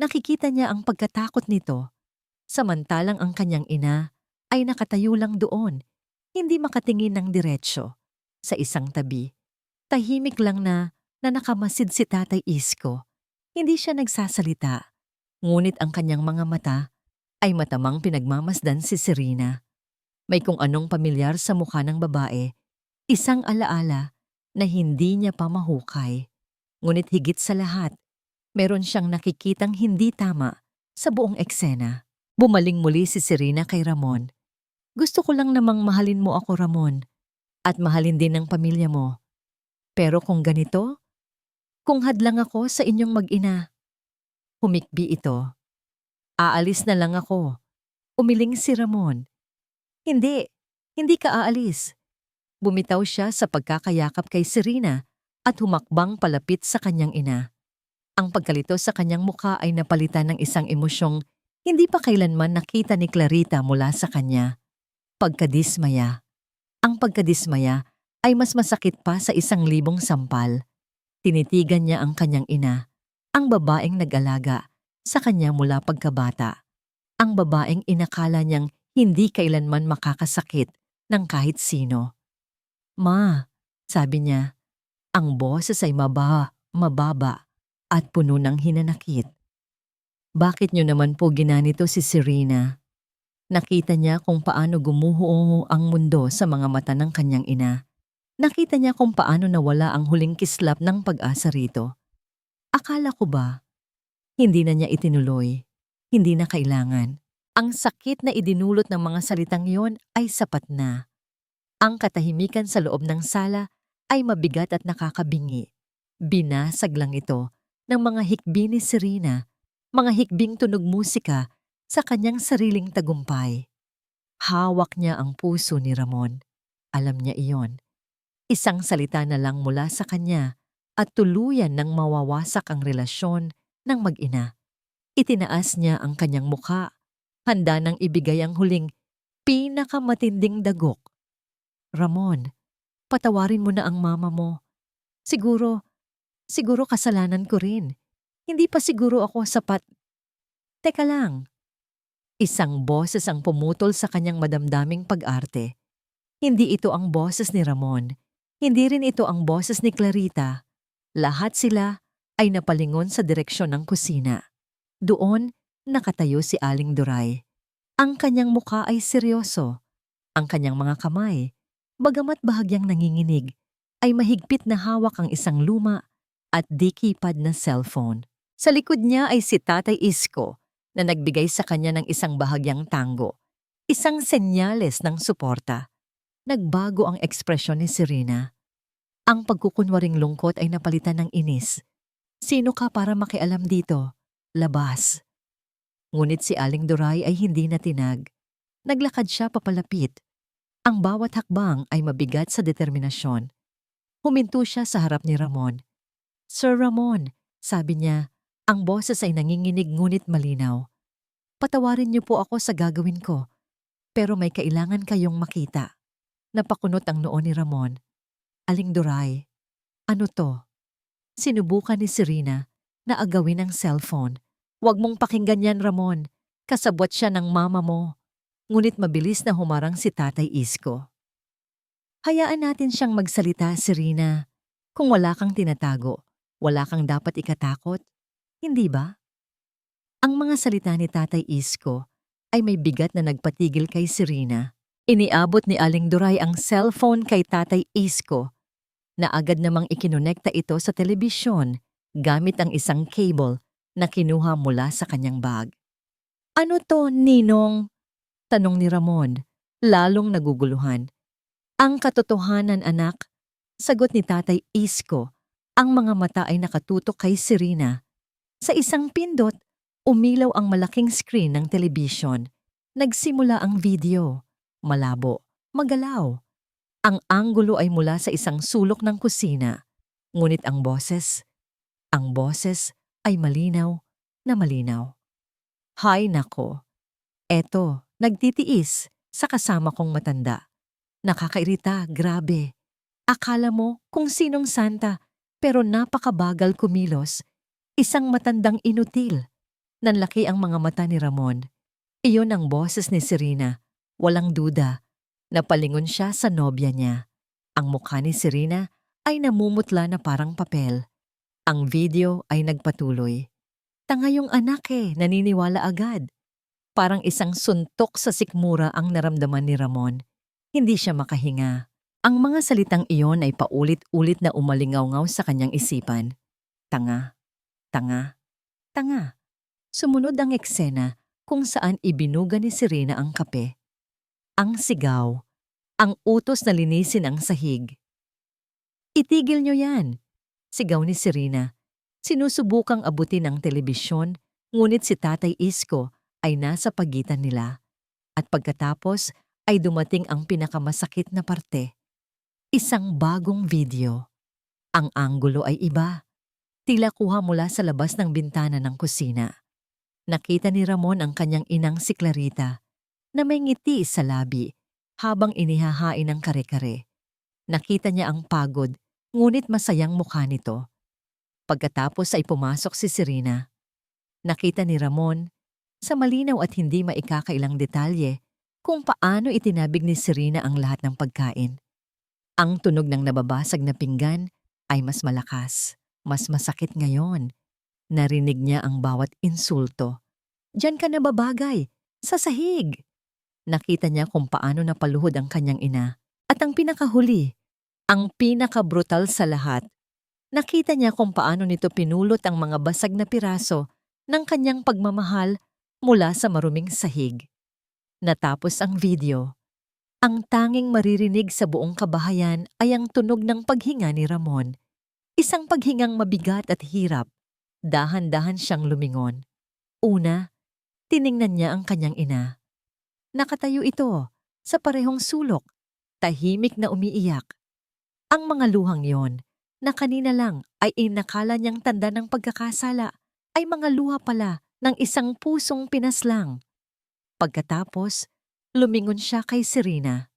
Nakikita niya ang pagkatakot nito, samantalang ang kanyang ina ay nakatayo lang doon, hindi makatingin ng diretsyo. Sa isang tabi, tahimik lang na nakamasid si Tatay Isko. Hindi siya nagsasalita, ngunit ang kanyang mga mata ay matamang pinagmamasdan si Serena. May kung anong pamilyar sa mukha ng babae, isang alaala na hindi niya pa mahukay. Ngunit higit sa lahat, meron siyang nakikitang hindi tama sa buong eksena. Bumaling muli si Serena kay Ramon. Gusto ko lang namang mahalin mo ako, Ramon, at mahalin din ng pamilya mo. Pero kung ganito, kung hadlang ako sa inyong mag-ina, humikbi ito. Aalis na lang ako. Umiling si Ramon. Hindi, hindi ka aalis. Bumitaw siya sa pagkakayakap kay Serena at humakbang palapit sa kanyang ina. Ang pagkalito sa kanyang mukha ay napalitan ng isang emosyong hindi pa kailanman nakita ni Clarita mula sa kanya. Pagkadismaya. Ang pagkadismaya ay mas masakit pa sa 1,000 sampal. Tinitigan niya ang kanyang ina, ang babaeng nag-alaga sa kanya mula pagkabata. Ang babaeng inakala niyang hindi kailanman makakasakit ng kahit sino. Ma, sabi niya, ang boses ay mababa at puno ng hinanakit. Bakit niyo naman po ginanito si Serena? Nakita niya kung paano gumuho ang mundo sa mga mata ng kanyang ina. Nakita niya kung paano nawala ang huling kislap ng pag-asa rito. Akala ko ba, hindi na niya itinuloy, hindi na kailangan. Ang sakit na idinulot ng mga salitang yon ay sapat na. Ang katahimikan sa loob ng sala ay mabigat at nakakabingi. Binasag lang ito ng mga hikbi ni Serena, mga hikbing tunog musika sa kanyang sariling tagumpay. Hawak niya ang puso ni Ramon. Alam niya iyon. Isang salita na lang mula sa kanya at tuluyan nang mawawasak ang relasyon ng mag-ina. Itinaas niya ang kanyang mukha, handa nang ibigay ang huling pinakamatinding dagok. Ramon, patawarin mo na ang mama mo. Siguro kasalanan ko rin. Hindi pa siguro ako sapat. Teka lang. Isang boses ang pumutol sa kanyang madamdaming pag-arte. Hindi ito ang boses ni Ramon. Hindi rin ito ang boses ni Clarita. Lahat sila ay napalingon sa direksyon ng kusina. Doon, nakatayo si Aling Duray. Ang kanyang mukha ay seryoso. Ang kanyang mga kamay, bagamat bahagyang nanginginig, ay mahigpit na hawak ang isang luma at di-keypad na cellphone. Sa likod niya ay si Tatay Isko na nagbigay sa kanya ng isang bahagyang tango, isang senyales ng suporta. Nagbago ang ekspresyon ni Serena. Ang pagkukunwaring lungkot ay napalitan ng inis. Sino ka para makialam dito? Labas. Ngunit si Aling Duray ay hindi natinag. Naglakad siya papalapit. Ang bawat hakbang ay mabigat sa determinasyon. Huminto siya sa harap ni Ramon. Sir Ramon, sabi niya, ang boses ay nanginginig ngunit malinaw. Patawarin niyo po ako sa gagawin ko, pero may kailangan kayong makita. Napakunot ang noo ni Ramon. Aling Duray, ano to? Sinubukan ni Serena na agawin ang cellphone. Huwag mong pakinggan yan, Ramon. Kasabwat siya ng mama mo. Ngunit mabilis na humarang si Tatay Isko. Hayaan natin siyang magsalita, Serena. Kung wala kang tinatago, wala kang dapat ikatakot. Hindi ba? Ang mga salita ni Tatay Isko ay may bigat na nagpatigil kay Serena. Iniabot ni Aling Duray ang cellphone kay Tatay Isko na agad namang ikinonekta ito sa telebisyon gamit ang isang cable na kinuha mula sa kanyang bag. Ano to, Ninong? Tanong ni Ramon, lalong naguguluhan. Ang katotohanan, anak. Sagot ni Tatay Isko, ang mga mata ay nakatutok kay Serena. Sa isang pindot, umilaw ang malaking screen ng telebisyon. Nagsimula ang video. Malabo, magalaw. Ang anggulo ay mula sa isang sulok ng kusina. Ngunit ang boses ay malinaw na malinaw. Hay nako, eto, nagtitiis sa kasama kong matanda. Nakakairita, grabe. Akala mo kung sinong santa, pero napakabagal kumilos. Isang matandang inutil. Nanlaki ang mga mata ni Ramon. Iyon ang boses ni Serena. Walang duda. Napalingon siya sa nobya niya. Ang mukha ni Serena ay namumutla na parang papel. Ang video ay nagpatuloy. Tanga yung anak naniniwala agad. Parang isang suntok sa sikmura ang naramdaman ni Ramon. Hindi siya makahinga. Ang mga salitang iyon ay paulit-ulit na umalingaw-ngaw sa kanyang isipan. Tanga, tanga, tanga. Sumunod ang eksena kung saan ibinuga ni Serena ang kape. Ang sigaw, ang utos na linisin ang sahig. Itigil niyo yan, sigaw ni Serena. Sinusubukang abutin ang telebisyon, ngunit si Tatay Isko ay nasa pagitan nila. At pagkatapos ay dumating ang pinakamasakit na parte. Isang bagong video. Ang anggulo ay iba. Tila kuha mula sa labas ng bintana ng kusina. Nakita ni Ramon ang kanyang inang si Clarita na may ngiti sa labi habang inihahain ang kare-kare. Nakita niya ang pagod, ngunit masayang mukha nito. Pagkatapos ay pumasok si Serena. Nakita ni Ramon, sa malinaw at hindi maikakailang detalye, kung paano itinabig ni Serena ang lahat ng pagkain. Ang tunog ng nababasag na pinggan ay mas malakas, mas masakit ngayon. Narinig niya ang bawat insulto. Diyan ka nababagay, sa sahig. Nakita niya kung paano napaluhod ang kanyang ina. At ang pinakahuli, ang pinakabrutal sa lahat, nakita niya kung paano nito pinulot ang mga basag na piraso ng kanyang pagmamahal mula sa maruming sahig. Natapos ang video. Ang tanging maririnig sa buong kabahayan ay ang tunog ng paghinga ni Ramon. Isang paghingang mabigat at hirap. Dahan-dahan siyang lumingon. Una, tiningnan niya ang kanyang ina. Nakatayo ito sa parehong sulok, tahimik na umiiyak. Ang mga luhang yon, na kanina lang ay inakala niyang tanda ng pagkakasala, ay mga luha pala ng isang pusong pinaslang. Pagkatapos, lumingon siya kay Serena.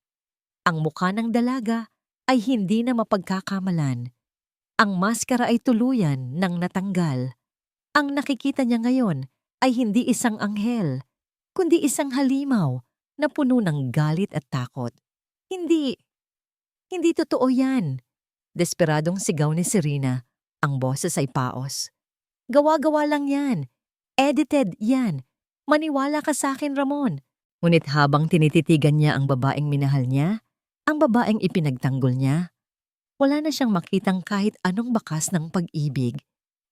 Ang mukha ng dalaga ay hindi na mapagkakamalan. Ang maskara ay tuluyan ng natanggal. Ang nakikita niya ngayon ay hindi isang anghel, kundi isang halimaw na puno ng galit at takot. Hindi totoo yan. Desperadong sigaw ni Serena. Ang boses ay paos. Gawa-gawa lang yan. Edited yan. Maniwala ka sa akin, Ramon. Ngunit habang tinititigan niya ang babaeng minahal niya, ang babaeng ipinagtanggol niya, wala na siyang makitang kahit anong bakas ng pag-ibig.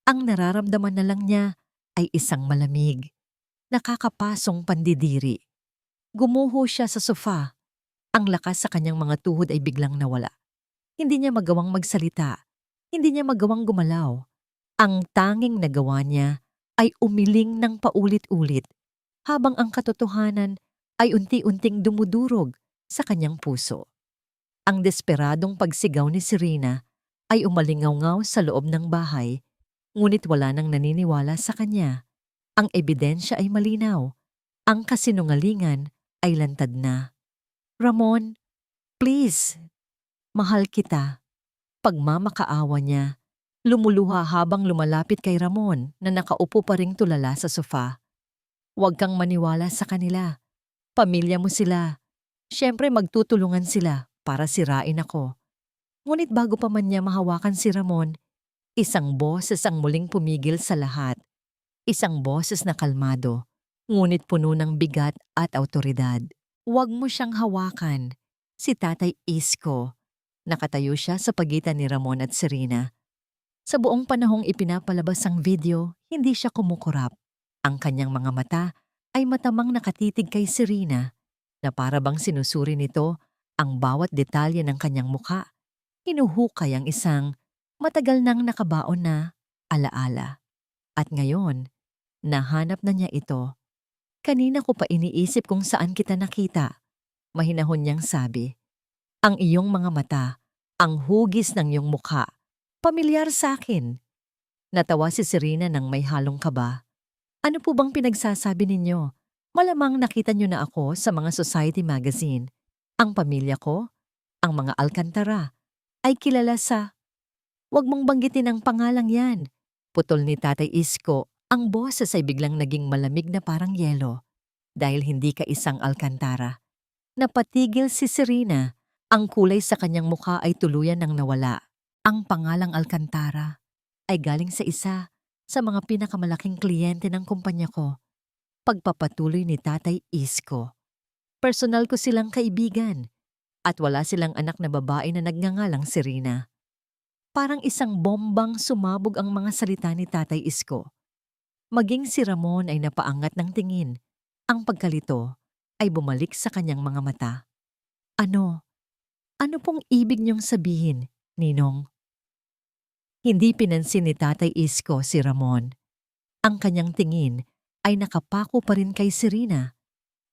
Ang nararamdaman na lang niya ay isang malamig, nakakapasong pandidiri. Gumuho siya sa sofa. Ang lakas sa kanyang mga tuhod ay biglang nawala. Hindi niya magawang magsalita. Hindi niya magawang gumalaw. Ang tanging nagawa niya ay umiling ng paulit-ulit habang ang katotohanan ay unti-unting dumudurog sa kanyang puso. Ang desperadong pagsigaw ni Serena ay umalingaw-ngaw sa loob ng bahay, ngunit wala nang naniniwala sa kanya. Ang ebidensya ay malinaw. Ang kasinungalingan ay lantad na. Ramon, please, mahal kita. Pagmamakaawa niya, lumuluha habang lumalapit kay Ramon na nakaupo pa ring tulala sa sofa. Huwag kang maniwala sa kanila. Pamilya mo sila. Siyempre magtutulungan sila para sirain ako. Ngunit bago pa man niya mahawakan si Ramon, isang boses ang muling pumigil sa lahat. Isang boses na kalmado, ngunit puno ng bigat at awtoridad. Huwag mo siyang hawakan. Si Tatay Isko. Nakatayo siya sa pagitan ni Ramon at Serena. Sa buong panahong ipinapalabas ang video, hindi siya kumukurap. Ang kanyang mga mata ay matamang nakatitig kay Serena na para bang sinusuri nito ang bawat detalye ng kanyang mukha. Hinuhukay ang isang matagal nang nakabaon na alaala. At ngayon, nahanap na niya ito. Kanina ko pa iniisip kung saan kita nakita. Mahinahon niyang sabi. Ang iyong mga mata, ang hugis ng iyong mukha, pamilyar sa akin. Natawa si Serena ng may halong kaba. Ano po bang pinagsasabi ninyo? Malamang nakita niyo na ako sa mga society magazine. Ang pamilya ko, ang mga Alcantara, ay kilala sa... Huwag mong banggitin ang pangalang yan. Putol ni Tatay Isko, ang boses ay biglang naging malamig na parang yelo. Dahil hindi ka isang Alcantara. Napatigil si Serena. Ang kulay sa kanyang mukha ay tuluyan ng nawala. Ang pangalang Alcantara ay galing sa isa sa mga pinakamalaking kliyente ng kumpanya ko. Pagpapatuloy ni Tatay Isko. Personal ko silang kaibigan at wala silang anak na babae na nagngangalang Serena. Parang isang bombang sumabog ang mga salita ni Tatay Isko. Maging si Ramon ay napaangat ng tingin. Ang pagkalito ay bumalik sa kanyang mga mata. Ano? Ano pong ibig niyong sabihin, Ninong? Hindi pinansin ni Tatay Isko si Ramon. Ang kanyang tingin ay nakapako pa rin kay Serena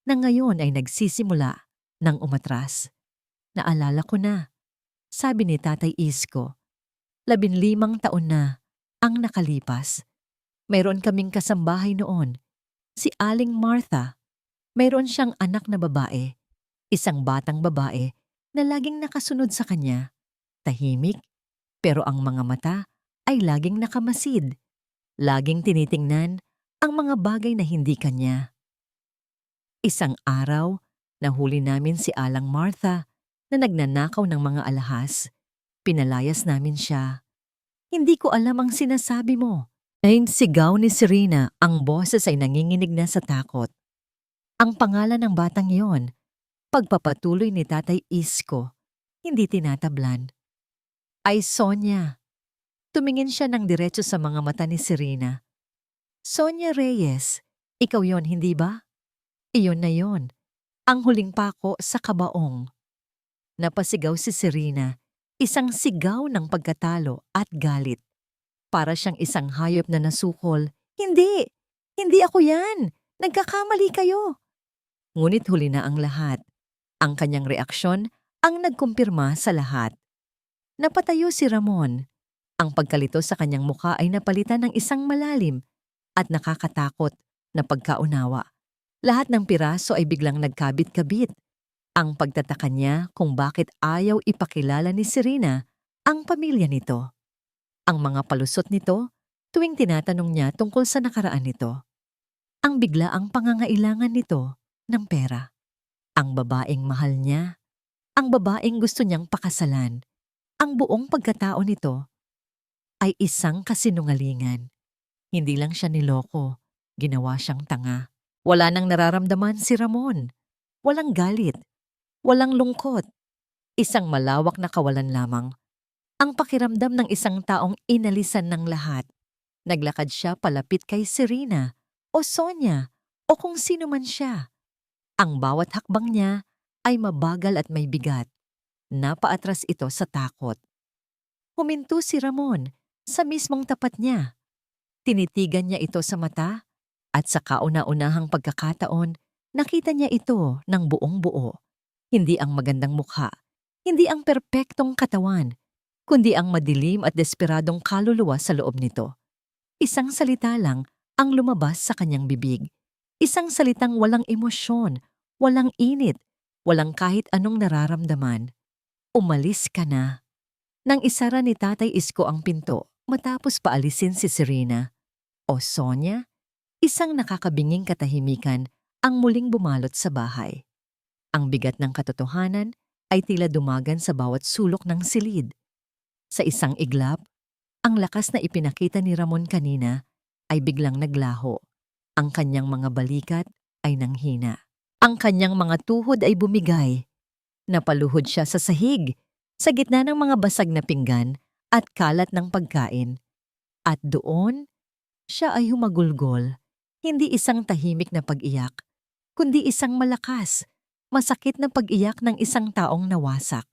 na ngayon ay nagsisimula ng umatras. Naalala ko na, sabi ni Tatay Isko. 15 taon na ang nakalipas. Mayroon kaming kasambahay noon, si Aling Martha. Mayroon siyang anak na babae, isang batang babae na laging nakasunod sa kanya. Tahimik, pero ang mga mata ay laging nakamasid. Laging tinitingnan ang mga bagay na hindi kanya. Isang araw, nahuli namin si Alang Martha na nagnanakaw ng mga alahas. Pinalayas namin siya. Hindi ko alam ang sinasabi mo. Ayun sigaw ni Serena, ang boses ay nanginginig na sa takot. Ang pangalan ng batang iyon, pagpapatuloy ni Tatay Isko, hindi tinatablan. Ay Sonia. Tumingin siya ng diretso sa mga mata ni Serena. Sonia Reyes, ikaw yon hindi ba? Iyon na yon. Ang huling pako sa kabaong. Napasigaw si Serena, isang sigaw ng pagkatalo at galit. Para siyang isang hayop na nasukol. Hindi! Hindi ako yan! Nagkakamali kayo! Ngunit huli na ang lahat. Ang kanyang reaksyon ang nagkumpirma sa lahat. Napatayo si Ramon. Ang pagkalito sa kanyang mukha ay napalitan ng isang malalim at nakakatakot na pagkaunawa. Lahat ng piraso ay biglang nagkabit-kabit. Ang pagtataka niya kung bakit ayaw ipakilala ni Serena ang pamilya nito. Ang mga palusot nito tuwing tinatanong niya tungkol sa nakaraan nito. Ang biglaang pangangailangan nito ng pera. Ang babaeng mahal niya. Ang babaeng gusto niyang pakasalan. Ang buong pagkatao nito ay isang kasinungalingan. Hindi lang siya niloko, ginawa siyang tanga. Wala nang nararamdaman si Ramon. Walang galit. Walang lungkot. Isang malawak na kawalan lamang. Ang pakiramdam ng isang taong inalisan ng lahat. Naglakad siya palapit kay Serena o Sonia o kung sino man siya. Ang bawat hakbang niya ay mabagal at may bigat. Napaatras ito sa takot. Huminto si Ramon sa mismong tapat niya. Tinitigan niya ito sa mata at sa kauna-unahang pagkakataon, nakita niya ito ng buong buo. Hindi ang magandang mukha, hindi ang perpektong katawan, kundi ang madilim at desperadong kaluluwa sa loob nito. Isang salita lang ang lumabas sa kanyang bibig. Isang salitang walang emosyon, walang init, walang kahit anong nararamdaman. Umalis ka na. Nang isara ni Tatay Isko ang pinto, matapos paalisin si Serena. O Sonia, isang nakakabinging katahimikan ang muling bumalot sa bahay. Ang bigat ng katotohanan ay tila dumagan sa bawat sulok ng silid. Sa isang iglap, ang lakas na ipinakita ni Ramon kanina ay biglang naglaho. Ang kanyang mga balikat ay nanghina. Ang kanyang mga tuhod ay bumigay. Napaluhod siya sa sahig, sa gitna ng mga basag na pinggan at kalat ng pagkain. At doon, siya ay humagulgol, hindi isang tahimik na pag-iyak, kundi isang malakas, masakit na pag-iyak ng isang taong nawasak.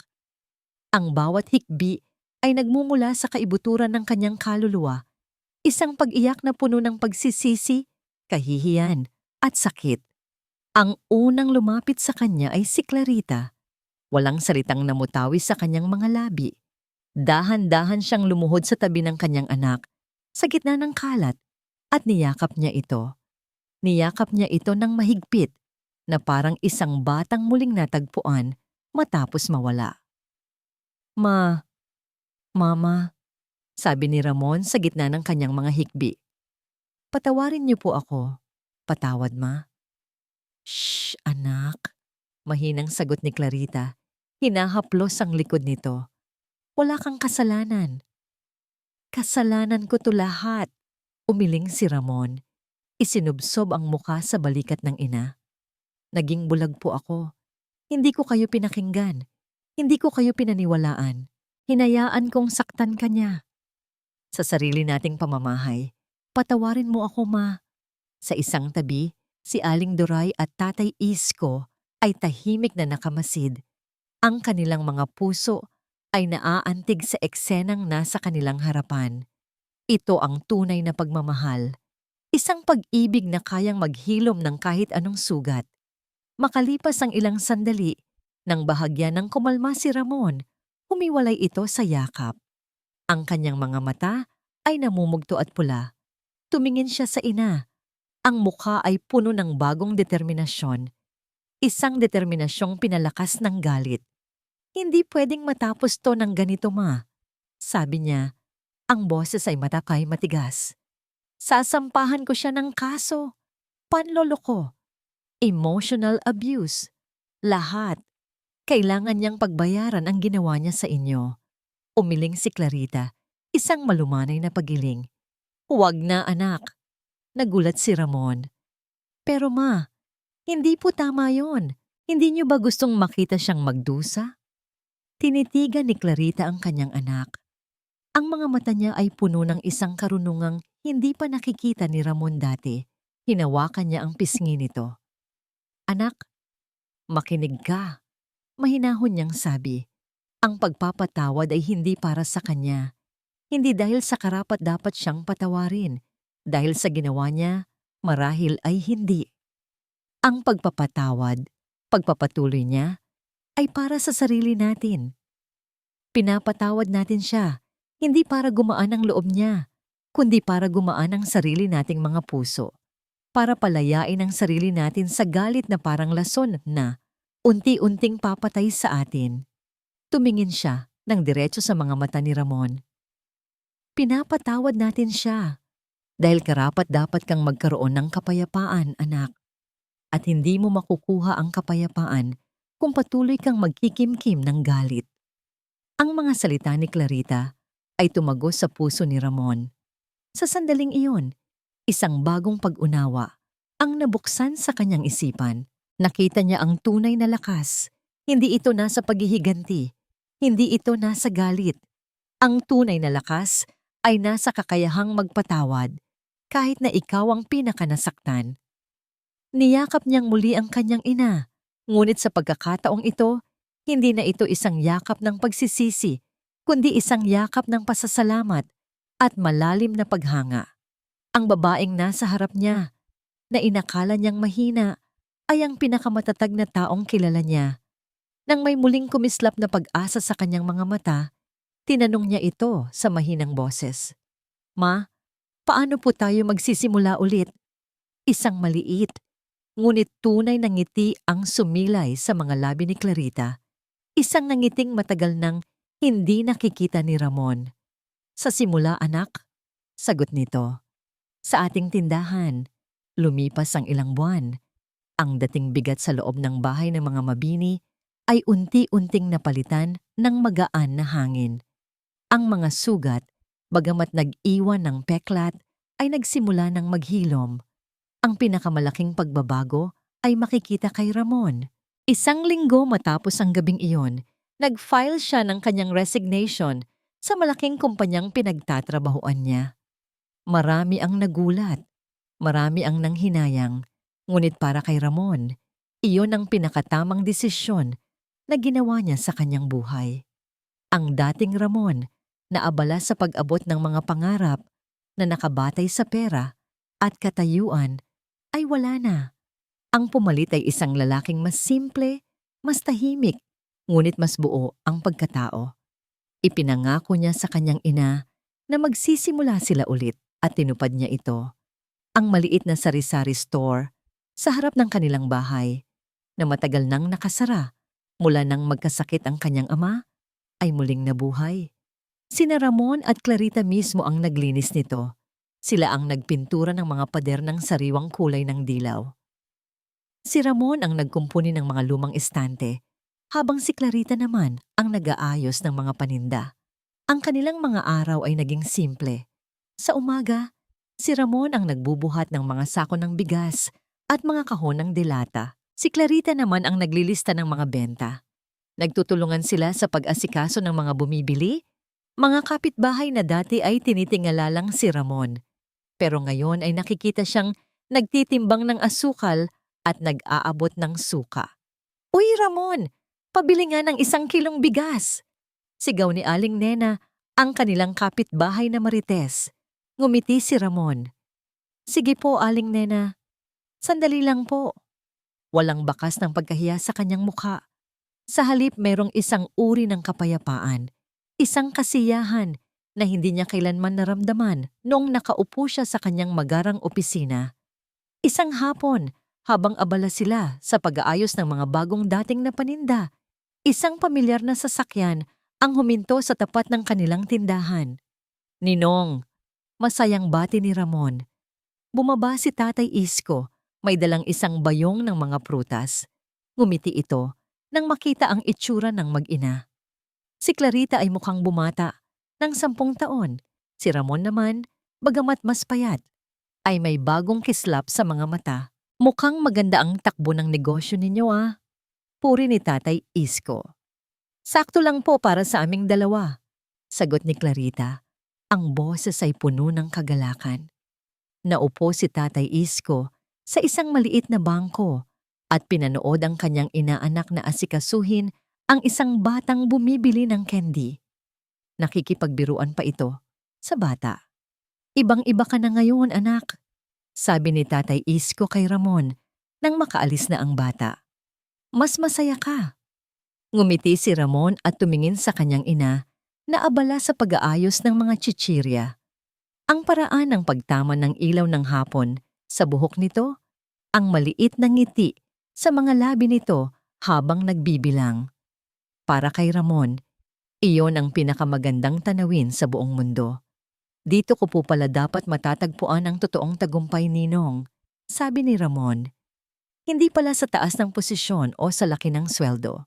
Ang bawat hikbi ay nagmumula sa kaibuturan ng kanyang kaluluwa, isang pag-iyak na puno ng pagsisisi, kahihiyan, at sakit. Ang unang lumapit sa kanya ay si Clarita. Walang salitang namutawi sa kanyang mga labi. Dahan-dahan siyang lumuhod sa tabi ng kanyang anak, sa gitna ng kalat, at niyakap niya ito. Niyakap niya ito ng mahigpit, na parang isang batang muling natagpuan matapos mawala. Mama, sabi ni Ramon sa gitna ng kanyang mga hikbi. Patawarin niyo po ako. Patawad, ma. Shh, anak. Mahinang sagot ni Clarita. Hinahaplos ang likod nito. Wala kang kasalanan. Kasalanan ko to lahat. Umiling si Ramon. Isinubsob ang muka sa balikat ng ina. Naging bulag po ako. Hindi ko kayo pinakinggan. Hindi ko kayo pinaniwalaan. Hinayaan kong saktan ka niya. Sa sarili nating pamamahay, patawarin mo ako, ma. Sa isang tabi, si Aling Doray at Tatay Isko ay tahimik na nakamasid. Ang kanilang mga puso ay naaantig sa eksenang nasa kanilang harapan. Ito ang tunay na pagmamahal. Isang pag-ibig na kayang maghilom ng kahit anong sugat. Makalipas ang ilang sandali, nang bahagya ng kumalma si Ramon, humiwalay ito sa yakap. Ang kanyang mga mata ay namumugto at pula. Tumingin siya sa ina. Ang mukha ay puno ng bagong determinasyon. Isang determinasyong pinalakas ng galit. Hindi pwedeng matapos to ng ganito, ma. Sabi niya, ang boses ay matakay matigas. Sasampahan ko siya ng kaso. Panloloko. Emotional abuse. Lahat. Kailangan niyang pagbayaran ang ginawa niya sa inyo. Umiling si Clarita, isang malumanay na pagiling. Huwag na, anak. Nagulat si Ramon. Pero ma, hindi po tama yon. Hindi niyo ba gustong makita siyang magdusa? Tinitigan ni Clarita ang kanyang anak. Ang mga mata niya ay puno ng isang karunungang hindi pa nakikita ni Ramon dati. Hinawakan niya ang pisngi nito. Anak, makinig ka. Mahinahon niyang sabi. Ang pagpapatawad ay hindi para sa kanya. Hindi dahil sa karapat-dapat siyang patawarin. Dahil sa ginawa niya, marahil ay hindi. Ang pagpapatawad, pagpapatuloy niya, ay para sa sarili natin. Pinapatawad natin siya, hindi para gumaan ang loob niya, kundi para gumaan ang sarili nating mga puso. Para palayain ang sarili natin sa galit na parang lason na unti-unting papatay sa atin. Tumingin siya ng diretso sa mga mata ni Ramon. Pinapatawad natin siya dahil karapat-dapat kang magkaroon ng kapayapaan, anak. At hindi mo makukuha ang kapayapaan kung patuloy kang magkikimkim ng galit. Ang mga salita ni Clarita ay tumagos sa puso ni Ramon. Sa sandaling iyon, isang bagong pag-unawa ang nabuksan sa kanyang isipan. Nakita niya ang tunay na lakas. Hindi ito nasa paghihiganti. Hindi ito nasa galit. Ang tunay na lakas ay nasa kakayahang magpatawad kahit na ikaw ang pinakanasaktan. Niyakap niyang muli ang kanyang ina, ngunit sa pagkakataong ito, hindi na ito isang yakap ng pagsisisi, kundi isang yakap ng pasasalamat at malalim na paghanga. Ang babaeng nasa harap niya, na inakala niyang mahina, ay ang pinakamatatag na taong kilala niya. Nang may muling kumislap na pag-asa sa kanyang mga mata, tinanong niya ito sa mahinang boses. Ma, paano po tayo magsisimula ulit? Isang maliit, ngunit tunay na ngiti ang sumilay sa mga labi ni Clarita. Isang nangiting matagal nang hindi nakikita ni Ramon. Sa simula, anak, sagot nito. Sa ating tindahan, lumipas ang ilang buwan. Ang dating bigat sa loob ng bahay ng mga Mabini ay unti-unting napalitan ng magaan na hangin. Ang mga sugat, bagamat nag-iwan ng peklat, ay nagsimula ng maghilom. Ang pinakamalaking pagbabago ay makikita kay Ramon. Isang linggo matapos ang gabing iyon, nag-file siya ng kanyang resignation sa malaking kumpanyang pinagtatrabahuan niya. Marami ang nagulat, marami ang nanghinayang, ngunit para kay Ramon, iyon ang pinakatamang desisyon na ginawa niya sa kanyang buhay. Ang dating Ramon na abala sa pag-abot ng mga pangarap na nakabatay sa pera at katayuan ay wala na. Ang pumalit ay isang lalaking mas simple, mas tahimik, ngunit mas buo ang pagkatao. Ipinangako niya sa kanyang ina na magsisimula sila ulit at tinupad niya ito. Ang maliit na sari-sari store sa harap ng kanilang bahay na matagal nang nakasara mula nang magkasakit ang kanyang ama ay muling nabuhay. Sina Ramon at Clarita mismo ang naglinis nito. Sila ang nagpintura ng mga pader ng sariwang kulay ng dilaw. Si Ramon ang nagkumpuni ng mga lumang estante, habang si Clarita naman ang nag-aayos ng mga paninda. Ang kanilang mga araw ay naging simple. Sa umaga, si Ramon ang nagbubuhat ng mga sako ng bigas at mga kahon ng delata. Si Clarita naman ang naglilista ng mga benta. Nagtutulungan sila sa pag-asikaso ng mga bumibili, mga kapitbahay na dati ay tinitingala lang si Ramon. Pero ngayon ay nakikita siyang nagtitimbang ng asukal at nag-aabot ng suka. "Uy, Ramon! Pabili nga ng 1 kilong bigas!" Sigaw ni Aling Nena, ang kanilang kapitbahay na Marites. Ngumiti si Ramon. "Sige po, Aling Nena. Sandali lang po." Walang bakas ng pagkahiya sa kanyang mukha. Sa halip merong isang uri ng kapayapaan, isang kasiyahan na hindi niya kailanman naramdaman noong nakaupo siya sa kanyang magarang opisina. Isang hapon, habang abala sila sa pag-aayos ng mga bagong dating na paninda, isang pamilyar na sasakyan ang huminto sa tapat ng kanilang tindahan. "Ninong," masayang bati ni Ramon. Bumaba si Tatay Isko, may dalang isang bayong ng mga prutas. Ngumiti ito nang makita ang itsura ng mag-ina. Si Clarita ay mukhang bumata ng 10 taon. Si Ramon naman, bagamat mas payat, ay may bagong kislap sa mga mata. "Mukhang maganda ang takbo ng negosyo ninyo puri ni Tatay Isko. "Sakto lang po para sa aming dalawa," sagot ni Clarita. Ang boses ay puno ng kagalakan. Naupo si Tatay Isko sa isang maliit na bangko at pinanood ang kanyang inaanak na asikasuhin ang isang batang bumibili ng candy. Nakikipagbiruan pa ito sa bata. "Ibang-iba ka na ngayon, anak," sabi ni Tatay Isko kay Ramon nang makaalis na ang bata. "Mas masaya ka." Ngumiti si Ramon at tumingin sa kanyang ina na abala sa pag-aayos ng mga chichirya. Ang paraan ng pagtama ng ilaw ng hapon sa buhok nito, ang maliit na ngiti sa mga labi nito habang nagbibilang. Para kay Ramon, iyon ang pinakamagandang tanawin sa buong mundo. "Dito ko po pala dapat matatagpuan ang totoong tagumpay, Ninong," sabi ni Ramon. "Hindi pala sa taas ng posisyon o sa laki ng sweldo.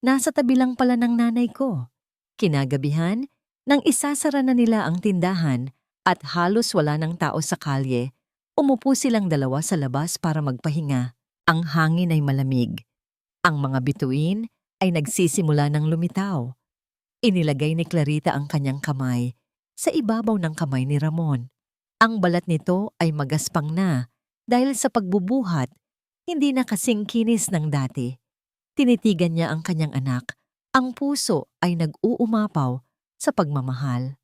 Nasa tabi lang pala ng nanay ko." Kinagabihan, nang isasara na nila ang tindahan at halos wala ng tao sa kalye, umupo silang dalawa sa labas para magpahinga. Ang hangin ay malamig. Ang mga bituin ay nagsisimula ng lumitaw. Inilagay ni Clarita ang kanyang kamay sa ibabaw ng kamay ni Ramon. Ang balat nito ay magaspang na dahil sa pagbubuhat, hindi na kasing kinis ng dati. Tinitigan niya ang kanyang anak. Ang puso ay nag-uumapaw sa pagmamahal.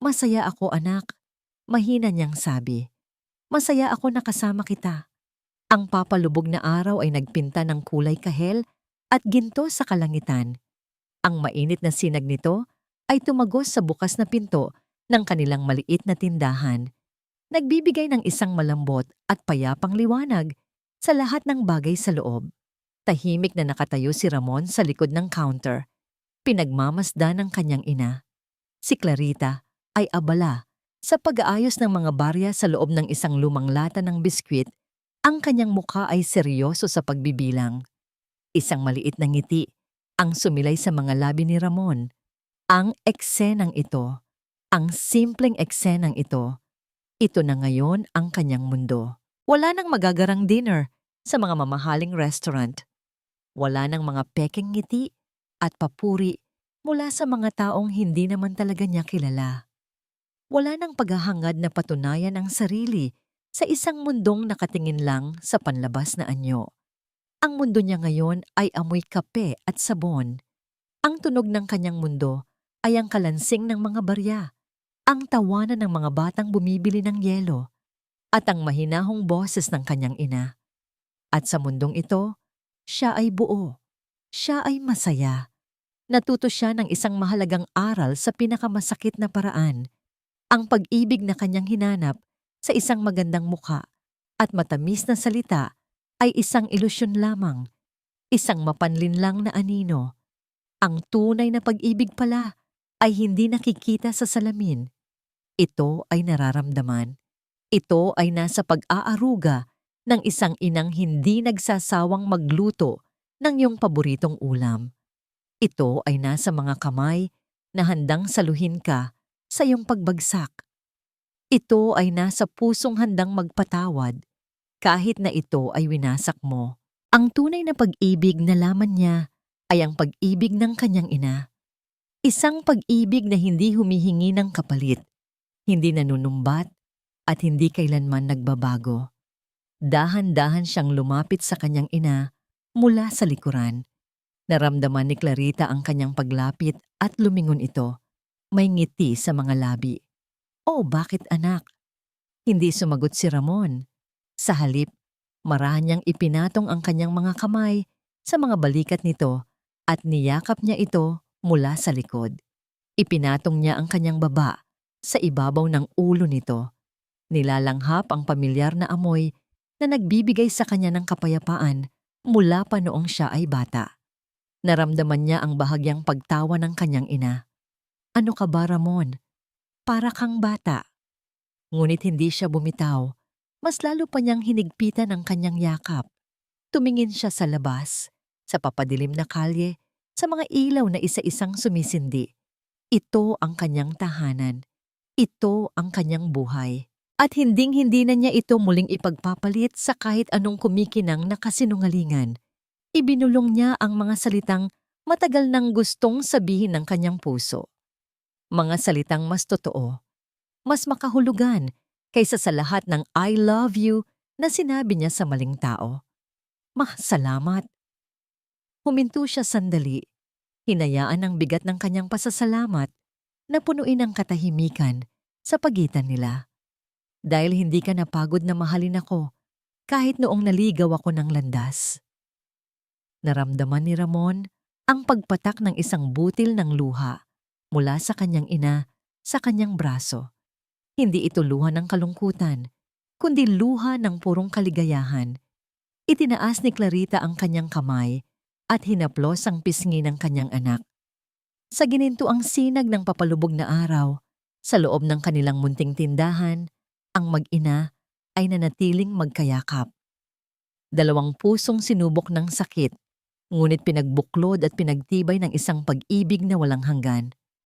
"Masaya ako, anak," mahina niyang sabi. "Masaya ako na kasama kita." Ang papalubog na araw ay nagpinta ng kulay kahel at ginto sa kalangitan. Ang mainit na sinag nito ay tumagos sa bukas na pinto ng kanilang maliit na tindahan. Nagbibigay ng isang malambot at payapang liwanag sa lahat ng bagay sa loob. Tahimik na nakatayo si Ramon sa likod ng counter. Pinagmamasdan ng kanyang ina. Si Clarita ay abala sa pag-aayos ng mga barya sa loob ng isang lumang lata ng biskwit. Ang kanyang mukha ay seryoso sa pagbibilang. Isang maliit na ngiti ang sumilay sa mga labi ni Ramon. Ang eksenang ito, ang simpleng eksenang ito, ito na ngayon ang kanyang mundo. Wala nang magagarang dinner sa mga mamahaling restaurant. Wala nang mga pekeng ngiti at papuri mula sa mga taong hindi naman talaga niya kilala. Wala nang paghahangad na patunayan ang sarili sa isang mundong nakatingin lang sa panlabas na anyo. Ang mundo niya ngayon ay amoy kape at sabon. Ang tunog ng kanyang mundo ay ang kalansing ng mga barya, ang tawanan ng mga batang bumibili ng yelo, at ang mahinahong boses ng kanyang ina. At sa mundong ito, siya ay buo. Siya ay masaya. Natuto siya ng isang mahalagang aral sa pinakamasakit na paraan. Ang pag-ibig na kanyang hinanap sa isang magandang muka at matamis na salita ay isang ilusyon lamang, isang mapanlinlang na anino. Ang tunay na pag-ibig pala ay hindi nakikita sa salamin. Ito ay nararamdaman. Ito ay nasa pag-aaruga ng isang inang hindi nagsasawang magluto ng iyong paboritong ulam. Ito ay nasa mga kamay na handang saluhin ka sa iyong pagbagsak. Ito ay nasa pusong handang magpatawad kahit na ito ay winasak mo. Ang tunay na pag-ibig na laman niya ay ang pag-ibig ng kanyang ina. Isang pag-ibig na hindi humihingi ng kapalit, hindi nanunumbat, at hindi kailanman nagbabago. Dahan-dahan siyang lumapit sa kanyang ina mula sa likuran. Naramdaman ni Clarita ang kanyang paglapit at lumingon ito. May ngiti sa mga labi. "Oh, bakit anak?" Hindi sumagot si Ramon. Sa halip, marahan niyang ipinatong ang kanyang mga kamay sa mga balikat nito at niyakap niya ito mula sa likod. Ipinatong niya ang kanyang baba sa ibabaw ng ulo nito. Nilalanghap ang pamilyar na amoy na nagbibigay sa kanya ng kapayapaan mula pa noong siya ay bata. Naramdaman niya ang bahagyang pagtawa ng kanyang ina. "Ano ka ba, Ramon? Para kang bata." Ngunit hindi siya bumitaw. Mas lalo pa niyang hinigpitan ang kanyang yakap. Tumingin siya sa labas, sa papadilim na kalye, sa mga ilaw na isa-isang sumisindi. Ito ang kanyang tahanan. Ito ang kanyang buhay. At hinding-hindi na niya ito muling ipagpapalit sa kahit anong kumikinang na kasinungalingan. Ibinulong niya ang mga salitang matagal nang gustong sabihin ng kanyang puso. Mga salitang mas totoo, mas makahulugan kaysa sa lahat ng "I love you" na sinabi niya sa maling tao. Salamat." Huminto siya sandali. Hinayaan ang bigat ng kanyang pasasalamat na punuin ang katahimikan sa pagitan nila. "Dahil hindi ka napagod na mahalin ako, kahit noong naligaw ako ng landas." Naramdaman ni Ramon ang pagpatak ng isang butil ng luha mula sa kanyang ina sa kanyang braso. Hindi ito luha ng kalungkutan, kundi luha ng purong kaligayahan. Itinaas ni Clarita ang kanyang kamay at hinaplos ang pisngi ng kanyang anak. Sa ginintuang sinag ng papalubog na araw, sa loob ng kanilang munting tindahan, ang mag-ina ay nanatiling magkayakap. Dalawang pusong sinubok ng sakit, ngunit pinagbuklod at pinagtibay ng isang pag-ibig na walang hanggan.